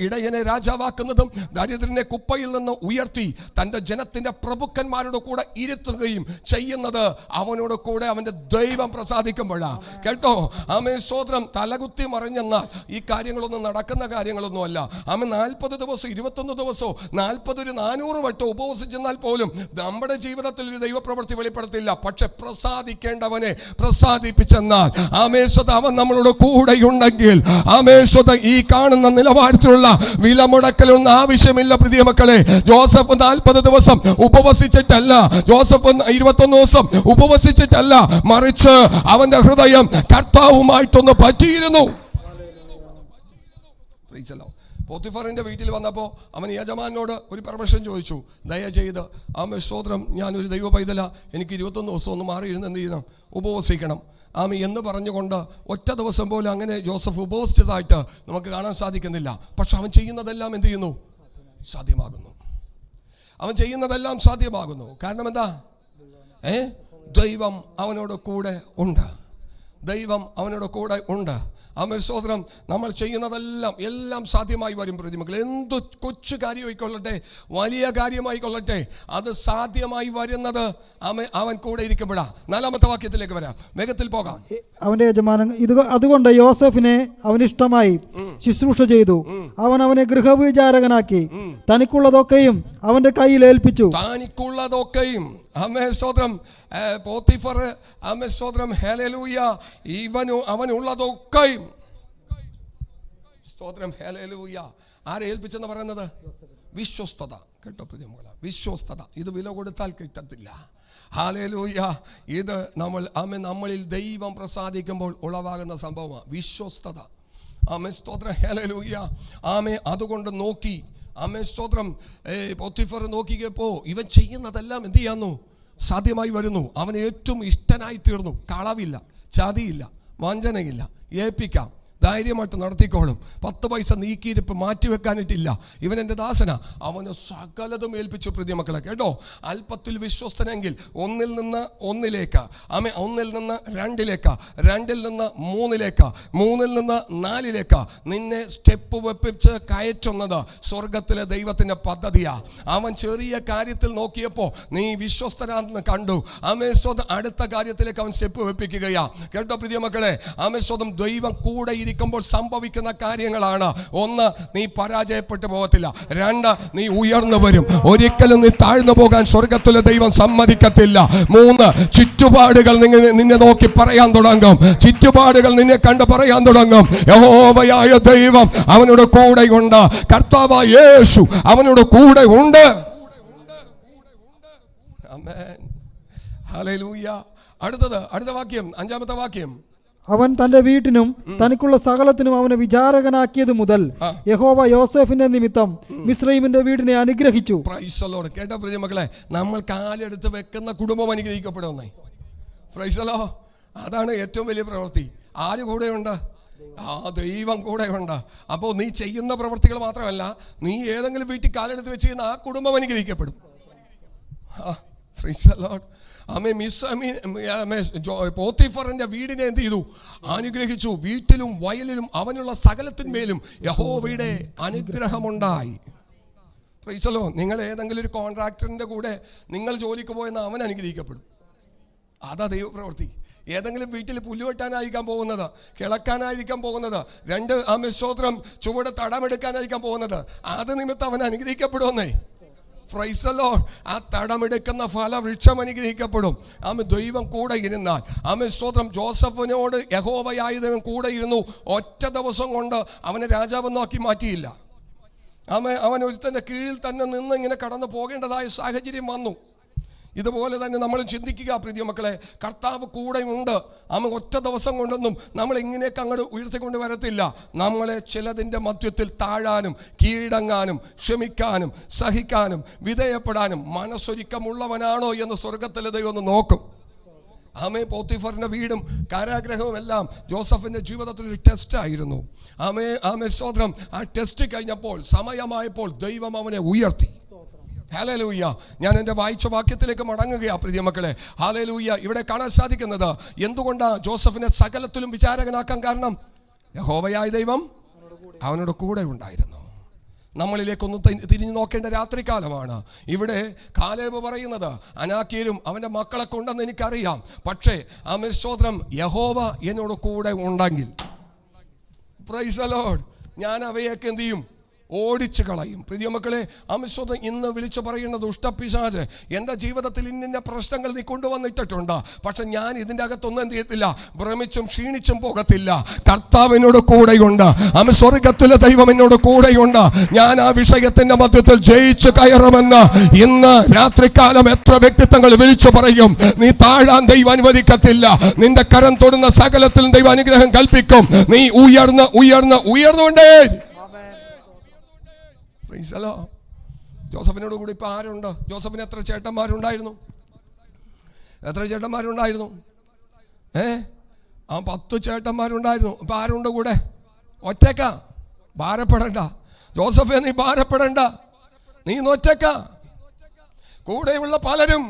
ഇടയനെ രാജാവാക്കുന്നതും ദരിദ്രനെ കുപ്പയിൽ നിന്ന് ഉയർത്തി തൻ്റെ ജനത്തിൻ്റെ പ്രഭുക്കന്മാരുടെ കൂടെ ഇരുത്തുകയും ചെയ്യുന്നത് അവനോട് കൂടെ അവൻ്റെ ദൈവം പ്രസാദിക്കുമ്പോഴാണ്. കേട്ടോ? ആമേൻ, സ്തോത്രം. തലകുത്തി മറിഞ്ഞെന്നാൽ ഈ കാര്യങ്ങളൊന്നും നടക്കുന്ന കാര്യങ്ങളൊന്നുമല്ല. ആമേൻ. 40 ദിവസം 21 ദിവസവും 40 400 വട്ടം ഉപവസിച്ചെന്നാൽ പോലും നമ്മുടെ ജീവിതത്തിൽ ഒരു ദൈവപ്രവൃത്തി വെളിപ്പെടുത്തില്ല. പക്ഷെ പ്രസാദിക്കേണ്ടവനെ പ്രസാദിപ്പിച്ചെന്നാൽ ആമേൻ, സ്തോത്രം, അവൻ നമ്മളോട് കൂടെയുണ്ടെങ്കിൽ ആമേൻ, സ്തോത്രം, ഈ കാണുന്ന നിലവാരത്തിലുള്ള വില മുടക്കലൊന്നും ആവശ്യമില്ല പ്രിയമക്കളെ. ജോസഫ് 40 ദിവസം ഉപവസിച്ചിട്ടല്ല, ജോസഫ് 21 ദിവസം ഉപവസിച്ചിട്ടല്ല, മറിച്ച് അവന്റെ ഹൃദയം കർത്താവുമായിട്ടൊന്ന് പറ്റിയിരുന്നു. പോത്തിഫറിന്റെ വീട്ടിൽ വന്നപ്പോൾ അവൻ യജമാനോട് ഒരു പെർമിഷൻ ചോദിച്ചു. ദയചെയ്ത് ആമേൻ, സ്തോത്രം, ഞാനൊരു ദൈവ പൈതല, എനിക്ക് 21 ദിവസം ഒന്ന് മാറിയിരുന്ന് എന്ത് ചെയ്യണം? ഉപവസിക്കണം. ആമി എന്ന് പറഞ്ഞുകൊണ്ട് ഒറ്റ ദിവസം പോലും അങ്ങനെ ജോസഫ് ഉപവസിച്ചതായിട്ട് നമുക്ക് കാണാൻ സാധിക്കുന്നില്ല. പക്ഷെ അവൻ ചെയ്യുന്നതെല്ലാം എന്ത് ചെയ്യുന്നു? സാധ്യമാകുന്നു. അവൻ ചെയ്യുന്നതെല്ലാം സാധ്യമാകുന്നു. കാരണം എന്താ? ദൈവം അവനോട് കൂടെ ഉണ്ട്. ദൈവം അവനോട് കൂടെ ഉണ്ട്. ആമേൻ, സ്തോത്രം. നമ്മൾ ചെയ്യുന്നതെല്ലാം എല്ലാം സാധ്യമായി വരും പ്രതിമകൾ. എന്ത് കൊച്ചു കാര്യമായിക്കൊള്ളട്ടെ, വലിയ കാര്യമായിക്കൊള്ളട്ടെ, അത് സാധ്യമായി വരുന്നത് അവൻ കൂടെ ഇരിക്കുമ്പോഴാണ്. 4-ാമത്തെ വാക്യത്തിലേക്ക് വരാം, വേഗത്തിൽ പോകാം. അവന്റെ യജമാനൻ അതുകൊണ്ട് യോസഫിനെ അവനിഷ്ടമായി ശുശ്രൂഷ ചെയ്തു. അവൻ അവനെ ഗൃഹവിചാരകനാക്കി തനിക്കുള്ളതൊക്കെയും അവന്റെ കയ്യിൽ ഏൽപ്പിച്ചു. തനിക്കുള്ളതൊക്കെയും ആമേൻ, സ്തോത്രം. പോത്തിഫർ ആമേൻ, സ്തോത്രം, ഹല്ലേലൂയ, അവനുള്ളതൊക്കെയും സ്തോത്രം, ഹല്ലേലൂയ. ആരെ ഏൽപ്പിച്ചെന്ന് പറയുന്നത്? വിശ്വസ്തത. കേട്ടോ പ്രിയമക്കളെ? വിശ്വസ്തത. ഇത് വില കൊടുത്താൽ കിട്ടത്തില്ല. ഹല്ലേലൂയ. ഇത് നമ്മളിൽ ദൈവം പ്രസാദിക്കുമ്പോൾ ഉളവാകുന്ന സംഭവമാണ് വിശ്വസ്തത. ആമേ സ്തോത്രം, ഹല്ലേലൂയ. ആമേ അതുകൊണ്ട് നോക്കി, ആമേ സ്തോത്രം, പോത്തിഫർ നോക്കിയപ്പോ ഇവൻ ചെയ്യുന്നതെല്ലാം എന്ത് ചെയ്യാന്നു സാധ്യമായി വരുന്നു. അവന് ഏറ്റവും ഇഷ്ടനായി തീർന്നു. കളവില്ല, ചതിയില്ല, വഞ്ചനയില്ല, ഏൽപ്പിക്കാം, ധൈര്യമായിട്ട് നടത്തിക്കോളും. 10 പൈസ നീക്കിയിരിപ്പ് മാറ്റിവെക്കാനിട്ടില്ല. ഇവൻ എൻ്റെ ദാസന, അവന് സകലതും ഏൽപ്പിച്ചു. പ്രിയമക്കളെ കേട്ടോ, അല്പത്തിൽ വിശ്വസ്തനെങ്കിൽ 1 നിന്ന് 1 ആമേ 1 നിന്ന് 2 2 നിന്ന് 3 3 നിന്ന് 4 നിന്നെ സ്റ്റെപ്പ് വെപ്പിച്ച് കയറ്റുന്നത് സ്വർഗത്തിലെ ദൈവത്തിൻ്റെ പദ്ധതിയാ. അവൻ ചെറിയ കാര്യത്തിൽ നോക്കിയപ്പോൾ നീ വിശ്വസ്തനാണെന്ന് കണ്ടു. ആമേ സ്വന്തം അടുത്ത കാര്യത്തിലേക്ക് അവൻ സ്റ്റെപ്പ് വെപ്പിക്കുകയാ. കേട്ടോ പ്രിയമക്കളെ, ആമേ സ്വന്തം ദൈവം കൂടെ മ്പോൾ സംഭവിക്കുന്ന കാര്യങ്ങളാണ്. 1, നീ പരാജയപ്പെട്ടു പോകത്തില്ല. 2, നീ ഉയർന്നു വരും. ഒരിക്കലും നീ താഴ്ന്നു പോകാൻ സ്വർഗത്തിലെ ദൈവം സമ്മതിക്കത്തില്ല. 3, ചുറ്റുപാടുകൾ നിന്നെ നോക്കി പറയാൻ തുടങ്ങും. ചുറ്റുപാടുകൾ നിന്നെ കണ്ട് പറയാൻ തുടങ്ങും, യഹോവയായ ദൈവം അവനോട് കൂടെയുണ്ട്, കർത്താവായ യേശു അവനോട് കൂടെ ഉണ്ട്. ആമേൻ, ഹല്ലേലൂയ. അടുത്ത വാക്യം, 5-ാമത്തെ വാക്യം. അവൻ തന്റെ വീട്ടിനും തനിക്കുള്ള സകലത്തിനും അവനെ വിചാരകനാക്കിയത് മുതൽ യഹോവ യോസേഫിന്റെ നിമിത്തം മിസ്രയീമിന്റെ വീടിനെ അനുഗ്രഹിച്ചു. Price the Lord. കേട്ടോ പ്രിയമക്കളെ, നമ്മൾ കാലെടുത്ത് വെക്കുന്ന കുടുംബം അനുഗ്രഹിക്കപ്പെടുന്നേ. Price the Lord. അതാണ് ഏറ്റവും വലിയ പ്രവൃത്തി. ആര് കൂടെയുണ്ട്? ദൈവം കൂടെയുണ്ട്. അപ്പോൾ നീ ചെയ്യുന്ന പ്രവൃത്തികൾ മാത്രമല്ല, നീ ഏതെങ്കിലും വീട്ടിൽ കാലെടുത്ത് വെച്ച് ചെയ്യുന്ന ആ കുടുംബം അനുഗ്രഹിക്കപ്പെടും. Price the Lord. പോത്തിഫറിന്റെ വീടിനെ എന്ത് ചെയ്തു? അനുഗ്രഹിച്ചു. വീട്ടിലും വയലിലും അവനുള്ള സകലത്തിന്മേലും യഹോവയുടെ അനുഗ്രഹമുണ്ടായി. Price the Lord. നിങ്ങൾ ഏതെങ്കിലും ഒരു കോൺട്രാക്ടറിന്റെ കൂടെ നിങ്ങൾ ജോലിക്ക് പോയെന്ന് അവൻ അനുഗ്രഹിക്കപ്പെടും. അതാ ദൈവപ്രവൃത്തി. ഏതെങ്കിലും വീട്ടിൽ പുല്ലുവെട്ടാനായിരിക്കാൻ പോകുന്നത്, കിളക്കാനായിരിക്കാൻ പോകുന്നത്, 2 സ്തോത്രം ചുവട് തടമെടുക്കാനായിരിക്കാൻ പോകുന്നത്, അത് നിമിത്തം അവൻ അനുഗ്രഹിക്കപ്പെടുമെന്നേ. Price the Lord. ആ തടമെടുക്കുന്ന ഫലവൃക്ഷം അനുഗ്രഹിക്കപ്പെടും. ദൈവം കൂടെ ഇരുന്നാൽ. സ്തോത്രം. ജോസഫിനോട് യഹോവയായ ദൈവം കൂടെ ഇരുന്നു. ഒറ്റ ദിവസം കൊണ്ട് അവനെ രാജാവെന്നാക്കി മാറ്റിയില്ല. അവൻ ഒരുത്തൻ്റെ കീഴിൽ തന്നെ നിന്ന് ഇങ്ങനെ കടന്നു പോകേണ്ടതായ സാഹചര്യം വന്നു. ഇതുപോലെ തന്നെ നമ്മൾ ചിന്തിക്കുക പ്രിയമക്കളെ, കർത്താവ് കൂടെ ഉണ്ട്. ഒറ്റ ദിവസം കൊണ്ടൊന്നും നമ്മൾ ഇങ്ങനെയൊക്കെ അങ്ങോട്ട് ഉയർത്തിക്കൊണ്ട് വരത്തില്ല. നമ്മളെ ചിലതിൻ്റെ മധ്യത്തിൽ താഴാനും കീഴടങ്ങാനും ക്ഷമിക്കാനും സഹിക്കാനും വിധേയപ്പെടാനും മനസ്സൊരുക്കമുള്ളവനാണോ എന്ന് സ്വർഗത്തിലെ ദൈവം ഒന്ന് നോക്കും. പോത്തിഫറിന്റെ വീടും കാരാഗ്രഹവും എല്ലാം ജോസഫിന്റെ ജീവിതത്തിൽ ഒരു ടെസ്റ്റ് ആയിരുന്നു. സ്തോത്രം. ആ ടെസ്റ്റ് കഴിഞ്ഞപ്പോൾ, സമയമായപ്പോൾ ദൈവം അവനെ ഉയർത്തി. ഹല്ലേലൂയ. ഞാൻ എൻ്റെ വായിച്ച വാക്യത്തിലേക്ക് മടങ്ങുകയാ പ്രിയമക്കളെ. ഹല്ലേലൂയ. ഇവിടെ കാണാൻ സാധിക്കുന്നത് എന്തുകൊണ്ടാണ് ജോസഫിനെ സകലത്തിലും വിചാരകനാക്കാൻ കാരണം? യഹോവയായ ദൈവം അവനോട് കൂടെ ഉണ്ടായിരുന്നു. നമ്മളിലേക്കൊന്ന് തിരിഞ്ഞു നോക്കേണ്ട രാത്രികാലമാണ്. ഇവിടെ കാലേബ് പറയുന്നത്, അനാക്യരും അവൻ്റെ മക്കളൊക്കെ ഉണ്ടെന്ന് എനിക്കറിയാം, പക്ഷേ സ്തോത്രം, യഹോവ എന്നോട് കൂടെ ഉണ്ടെങ്കിൽ, പ്രൈസ് ദി ലോർഡ്, ഞാൻ അവയൊക്കെ എന്ത് ചെയ്യും? ഓടിച്ചു കളയും. പ്രിയമക്കളെ, അമിസ്വതം ഇന്ന് വിളിച്ചു പറയുന്ന ദുഷ്ടപിശാച് എൻ്റെ ജീവിതത്തിൽ ഇന്ന പ്രശ്നങ്ങൾ നീ കൊണ്ടുവന്നിട്ടുണ്ട്, പക്ഷെ ഞാൻ ഇതിൻ്റെ അകത്തൊന്നും എന്ത് ചെയ്യത്തില്ല, ഭ്രമിച്ചും ക്ഷീണിച്ചും പോകത്തില്ല. കർത്താവിനോട് കൂടെയുണ്ട്. സ്വർഗത്തിലെ ദൈവം എന്നോട് കൂടെയുണ്ട്. ഞാൻ ആ വിഷയത്തിന്റെ മധ്യത്തിൽ ജയിച്ചു കയറുമെന്ന് ഇന്ന് രാത്രികാലം എത്ര വ്യക്തിത്വങ്ങൾ വിളിച്ചു പറയും. നീ താഴാൻ ദൈവം അനുവദിക്കത്തില്ല. നിന്റെ കരം തൊടുന്ന സകലത്തിലും ദൈവം അനുഗ്രഹം കൽപ്പിക്കും. നീ ഉയർന്നുകൊണ്ടേ. ജോസഫിനോട് കൂടി ഇപ്പൊ ആരുണ്ട്? ജോസഫിന് എത്ര ചേട്ടന്മാരുണ്ടായിരുന്നു? 10 ചേട്ടന്മാരുണ്ടായിരുന്നു. ഇപ്പൊ ആരുണ്ട് കൂടെ? ഒറ്റക്ക. ഭാരപ്പെടണ്ട ജോസഫെ, നീ ഭാരപ്പെടണ്ട. നീ ഒറ്റക്ക. കൂടെയുള്ള പലരും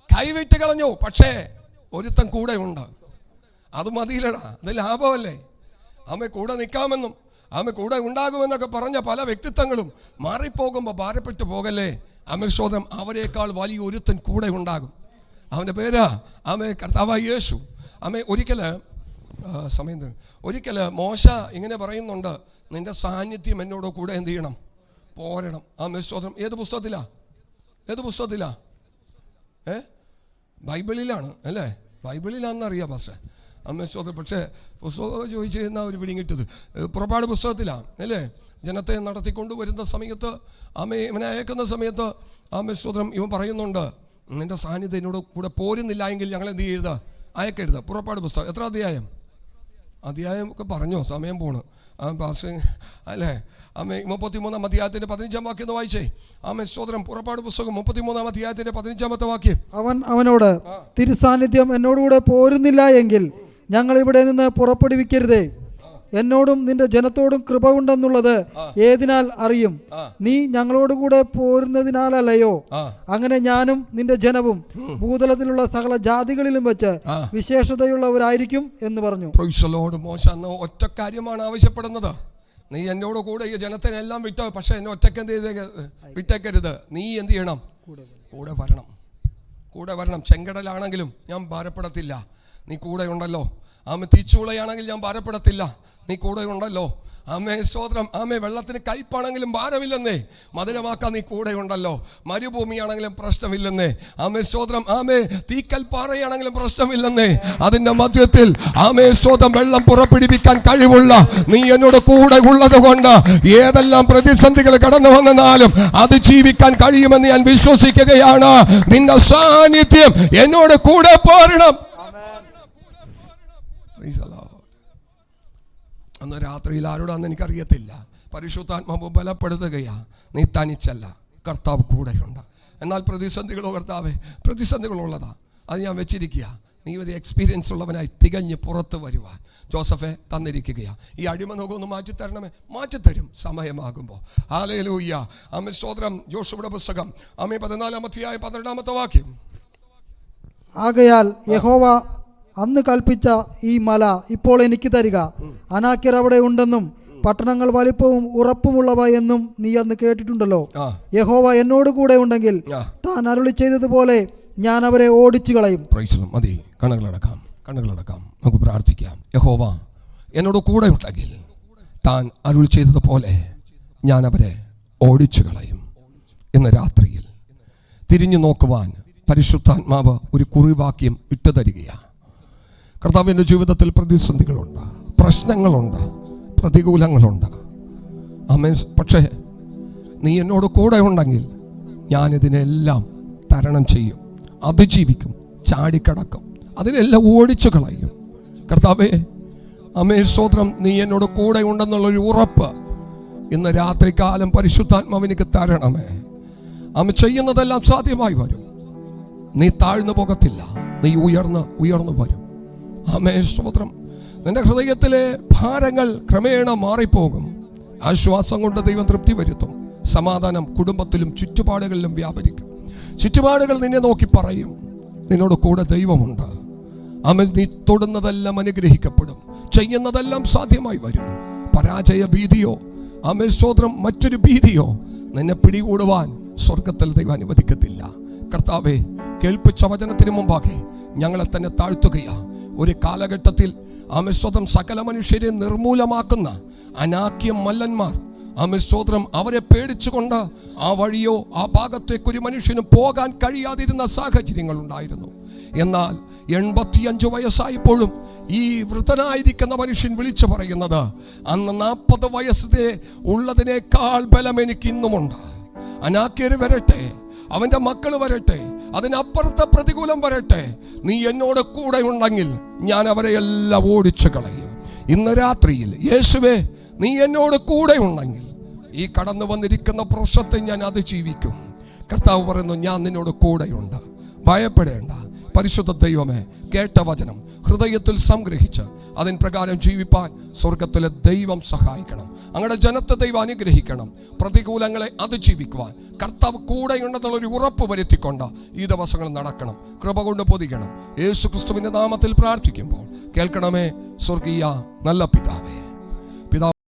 കൈവിട്ട് കളഞ്ഞു, പക്ഷേ ഒരുത്തൻ കൂടെ ഉണ്ട്. അത് മതിയില്ലടാ, അത് ലാഭമല്ലേ. കൂടെ നിൽക്കാമെന്നും കൂടെ ഉണ്ടാകുമെന്നൊക്കെ പറഞ്ഞ പല വ്യക്തിത്വങ്ങളും മാറിപ്പോകുമ്പോൾ ഭാരപ്പെട്ടു പോകല്ലേ. സ്തോത്രം. അവരെക്കാൾ വലിയ ഒരുത്തൻ കൂടെ ഉണ്ടാകും. അവൻ്റെ പേര് കർത്താവായ യേശു. ഒരിക്കൽ മോശ ഇങ്ങനെ പറയുന്നുണ്ട്, നിന്റെ സാന്നിധ്യം എന്നോട് കൂടെ എന്ത് ചെയ്യണം? പോരണം. സ്തോത്രം. ഏത് പുസ്തകത്തിലാ? ബൈബിളിലാണ് അല്ലേ? ബൈബിളിലാണെന്നറിയാം പക്ഷേ സ്തോത്രം. പക്ഷേ പുസ്തകം ചോദിച്ചു കഴിഞ്ഞാൽ ഒരു പിടിങ്ങിട്ടത് പുറപ്പാട് പുസ്തകത്തിലാണ് അല്ലേ? ജനത്തെ നടത്തിക്കൊണ്ട് വരുന്ന സമയത്ത് ഇവനെ അയക്കുന്ന സമയത്ത് സ്തോത്രം ഇവൻ പറയുന്നുണ്ട്, നിന്റെ സാന്നിധ്യം എന്നോട് കൂടെ പോരുന്നില്ല എങ്കിൽ ഞങ്ങൾ എന്ത് ചെയ്യരുത്? അയക്കരുത്. പുറപ്പാട് പുസ്തകം എത്ര അധ്യായം? അധ്യായം ഒക്കെ പറഞ്ഞോ? സമയം പോണ്. പാസ്റ്റർ അല്ലേ? ആമേ 33-ാം അധ്യായത്തിന്റെ 15-ാം വാക്യം ഒന്ന് വായിച്ചേ. ആമേ സ്തോത്രം. പുറപ്പാട് പുസ്തകം 33-ാം അധ്യായത്തിന്റെ 15-ാമത്തെ വാക്യം. അവനോട്, തിരുസാന്നിധ്യം എന്നോടുകൂടെ പോരുന്നില്ല എങ്കിൽ ഞങ്ങൾ ഇവിടെ നിന്ന് പുറപ്പെടുവിക്കരുതേ. എന്നോടും നിന്റെ ജനത്തോടും കൃപ ഉണ്ടെന്നുള്ളത് ഏതിനാൽ അറിയും? നീ ഞങ്ങളോടുകൂടെ പോരുന്നതിനാലല്ലയോ? അങ്ങനെ ഞാനും നിന്റെ ജനവും ഭൂതലത്തിലുള്ള സകല ജാതികളിലും വെച്ച് വിശേഷതയുള്ളവരായിരിക്കും എന്ന് പറഞ്ഞു. മോശ അന്ന് ഒറ്റ കാര്യമാണ് ആവശ്യപ്പെടുന്നത്. നീ എന്നോട് കൂടെ ഈ ജനത്തിനെല്ലാം വിട്ടോ, പക്ഷെ എന്നെ ഒറ്റക്ക് എന്ത് വിട്ടേക്കരുത്. നീ എന്ത് ചെയ്യണം? കൂടെ വരണം. കൂടെ വരണം. ചെങ്കടലാണെങ്കിലും ഞാൻ ഭാരപ്പെടത്തില്ല, നീ കൂടെ ഉണ്ടല്ലോ. ആമേ തീച്ചൂളയാണെങ്കിൽ ഞാൻ ഭാരപ്പെടത്തില്ല, നീ കൂടെ ഉണ്ടല്ലോ. ആമേ സ്തോത്രം. ആമേ വെള്ളത്തിന് കയ്പാണെങ്കിലും ഭാരമില്ലെന്നേ, മധുരമാക്കാൻ നീ കൂടെ ഉണ്ടല്ലോ. മരുഭൂമിയാണെങ്കിലും പ്രശ്നമില്ലെന്നേ. ആമേ സ്തോത്രം. ആമേ തീക്കൽപ്പാറയാണെങ്കിലും പ്രശ്നമില്ലെന്നേ. അതിന്റെ മധ്യത്തിൽ ആമേ സ്തോത്രം വെള്ളം പുറപ്പെടുവിക്കാൻ കഴിവുള്ള നീ എന്നോട് കൂടെ ഉള്ളത് കൊണ്ട് ഏതെല്ലാം പ്രതിസന്ധികൾ കടന്നു വന്നാലും അത് ജീവിക്കാൻ കഴിയുമെന്ന് ഞാൻ വിശ്വസിക്കുകയാണ്. നിന്റെ സാന്നിധ്യം എന്നോട് കൂടെ പോരണം. അന്ന് രാത്രിയിൽ ആരോടാന്ന് എനിക്കറിയത്തില്ല. പരിശുദ്ധാത്മാവ് ബലപ്പെടുത്തുകയാ. നീ തനിച്ചല്ല, കർത്താവ് കൂടെയുണ്ട്. എന്നാൽ പ്രതിസന്ധികളോ കർത്താവേ, പ്രതിസന്ധികളുള്ളതാ, അത് ഞാൻ വെച്ചിരിക്കുക. നീ ഒരു എക്സ്പീരിയൻസ് ഉള്ളവനായി തികഞ്ഞ് പുറത്ത് വരുവാൻ ജോസഫെ തന്നിരിക്കുകയാ. ഈ അടിമനോകം ഒന്ന് മാറ്റിത്തരണമേ. മാറ്റിത്തരും സമയമാകുമ്പോൾ. ഹല്ലേലൂയ. ആമേൻ സ്തോത്രം. യോശുവയുടെ പുസ്തകം 14-ാം അധ്യായം 12-ാമത്തെ വാക്യം. ആകയാൽ യഹോവ അന്ന് കൽപ്പിച്ച ഈ മല ഇപ്പോൾ എനിക്ക് തരിക. അനാക്യർ അവിടെ ഉണ്ടെന്നും പട്ടണങ്ങൾ വലിപ്പവും ഉറപ്പുമുള്ളവ എന്നും നീ അന്ന് കേട്ടിട്ടുണ്ടല്ലോ. യഹോവ എന്നോട് കൂടെ ഉണ്ടെങ്കിൽ താൻ അരുളി ചെയ്തതുപോലെ ഞാൻ അവരെ ഓടിച്ചു കളയും. മതി. കണ്ണുകളടക്കാം. നമുക്ക് പ്രാർത്ഥിക്കാം. യഹോവ എന്നോട് കൂടെ ഉണ്ടെങ്കിൽ താൻ അരുളി ചെയ്തതുപോലെ ഞാൻ അവരെ ഓടിച്ചു കളയും. ഇന്ന് രാത്രിയിൽ തിരിഞ്ഞു നോക്കുവാൻ പരിശുദ്ധാത്മാവ് ഒരു കുറിവാക്യം ഇട്ടു തരികയാണ്. കർത്താവിൻ്റെ ജീവിതത്തിൽ പ്രതിസന്ധികളുണ്ട്, പ്രശ്നങ്ങളുണ്ട്, പ്രതികൂലങ്ങളുണ്ട്. ആമേൻ. പക്ഷേ നീ എന്നോട് കൂടെ ഉണ്ടെങ്കിൽ ഞാനിതിനെല്ലാം തരണം ചെയ്യും, അതിജീവിക്കും, ചാടിക്കടക്കും, അതിനെല്ലാം ഓടിച്ചു കളയും. കർത്താവേ, ആമേൻ സ്തോത്രം. നീ എന്നോട് കൂടെ ഉണ്ടെന്നുള്ളൊരു ഉറപ്പ് ഇന്ന് രാത്രികാലം പരിശുദ്ധാത്മാവിനിക്ക് തരണമേ. ആമേൻ. ചെയ്യുന്നതെല്ലാം സാധ്യമായി വരും. നീ താഴ്ന്നു പോകത്തില്ല, നീ ഉയർന്നു വരും. ആമേൻ സ്തോത്രം. നിന്റെ ഹൃദയത്തിലെ ഭാരങ്ങൾ ക്രമേണ മാറിപ്പോകും. ആശ്വാസം കൊണ്ട് ദൈവം തൃപ്തി വരുത്തും. സമാധാനം കുടുംബത്തിലും ചുറ്റുപാടുകളിലും വ്യാപരിക്കും. ചുറ്റുപാടുകൾ നിന്നെ നോക്കി പറയും, നിന്നോട് കൂടെ ദൈവമുണ്ട്. ആമേൻ. നീ തൊടുന്നതെല്ലാം അനുഗ്രഹിക്കപ്പെടും, ചെയ്യുന്നതെല്ലാം സാധ്യമായി വരും. പരാജയ ഭീതിയോ ആമേൻ സ്തോത്രം മറ്റൊരു ഭീതിയോ നിന്നെ പിടികൂടുവാൻ സ്വർഗത്തിൽ ദൈവം അനുവദിക്കത്തില്ല. കർത്താവേ, കേൾപ്പിച്ച വചനത്തിന് മുമ്പാകെ ഞങ്ങളെ തന്നെ താഴ്ത്തുകയാ. ഒരു കാലഘട്ടത്തിൽ ആമേൻ സ്തോത്രം സകല മനുഷ്യരെ നിർമൂലമാക്കുന്ന അനാക്യ മല്ലന്മാർ ആമേൻ സ്തോത്രം അവരെ പേടിച്ചുകൊണ്ട് ആ വഴിയോ ആ ഭാഗത്തേക്ക് ഒരു മനുഷ്യന് പോകാൻ കഴിയാതിരുന്ന സാഹചര്യങ്ങൾ ഉണ്ടായിരുന്നു. എന്നാൽ 85 വയസ്സായപ്പോഴും ഈ വൃദ്ധനായിരിക്കുന്ന മനുഷ്യൻ വിളിച്ചു പറയുന്നത്, അന്ന് 40 വയസ്സേ ഉള്ളതിനേക്കാൾ ബലം എനിക്ക് ഇന്നുമുണ്ട്. അനാക്യര് വരട്ടെ, അവൻ്റെ മക്കൾ വരട്ടെ, അതിനപ്പുറത്തെ പ്രതികൂലം വരട്ടെ, നീ എന്നോട് കൂടെ ഉണ്ടെങ്കിൽ ഞാൻ അവരെ എല്ലാം ഓടിച്ചു കളയും. ഇന്ന് രാത്രിയിൽ യേശുവേ, നീ എന്നോട് കൂടെ ഉണ്ടെങ്കിൽ ഈ കടന്നു വന്നിരിക്കുന്ന പ്രശ്നത്തെ ഞാൻ അതിജീവിക്കും. കർത്താവ് പറയുന്നു, ഞാൻ നിന്നോട് കൂടെയുണ്ട്, ഭയപ്പെടേണ്ട. പരിശുദ്ധ ദൈവമേ, കേട്ട വചനം ഹൃദയത്തിൽ സംഗ്രഹിച്ച് അതിൻ പ്രകാരം ജീവിപ്പാൻ സ്വർഗത്തിലെ ദൈവം സഹായിക്കണം. അങ്ങയുടെ ജനത്തെ ദൈവം അനുഗ്രഹിക്കണം. പ്രതികൂലങ്ങളെ അതിജീവിക്കുവാൻ കർത്താവ് കൂടെയുണ്ടെന്നുള്ളൊരു ഉറപ്പ് വരുത്തിക്കൊണ്ട് ഈ ദിവസങ്ങൾ നടക്കണം. കൃപ കൊണ്ട് പൊതിക്കണം. യേശു ക്രിസ്തുവിൻ്റെ നാമത്തിൽ പ്രാർത്ഥിക്കുമ്പോൾ കേൾക്കണമേ സ്വർഗീയ നല്ല പിതാവേ.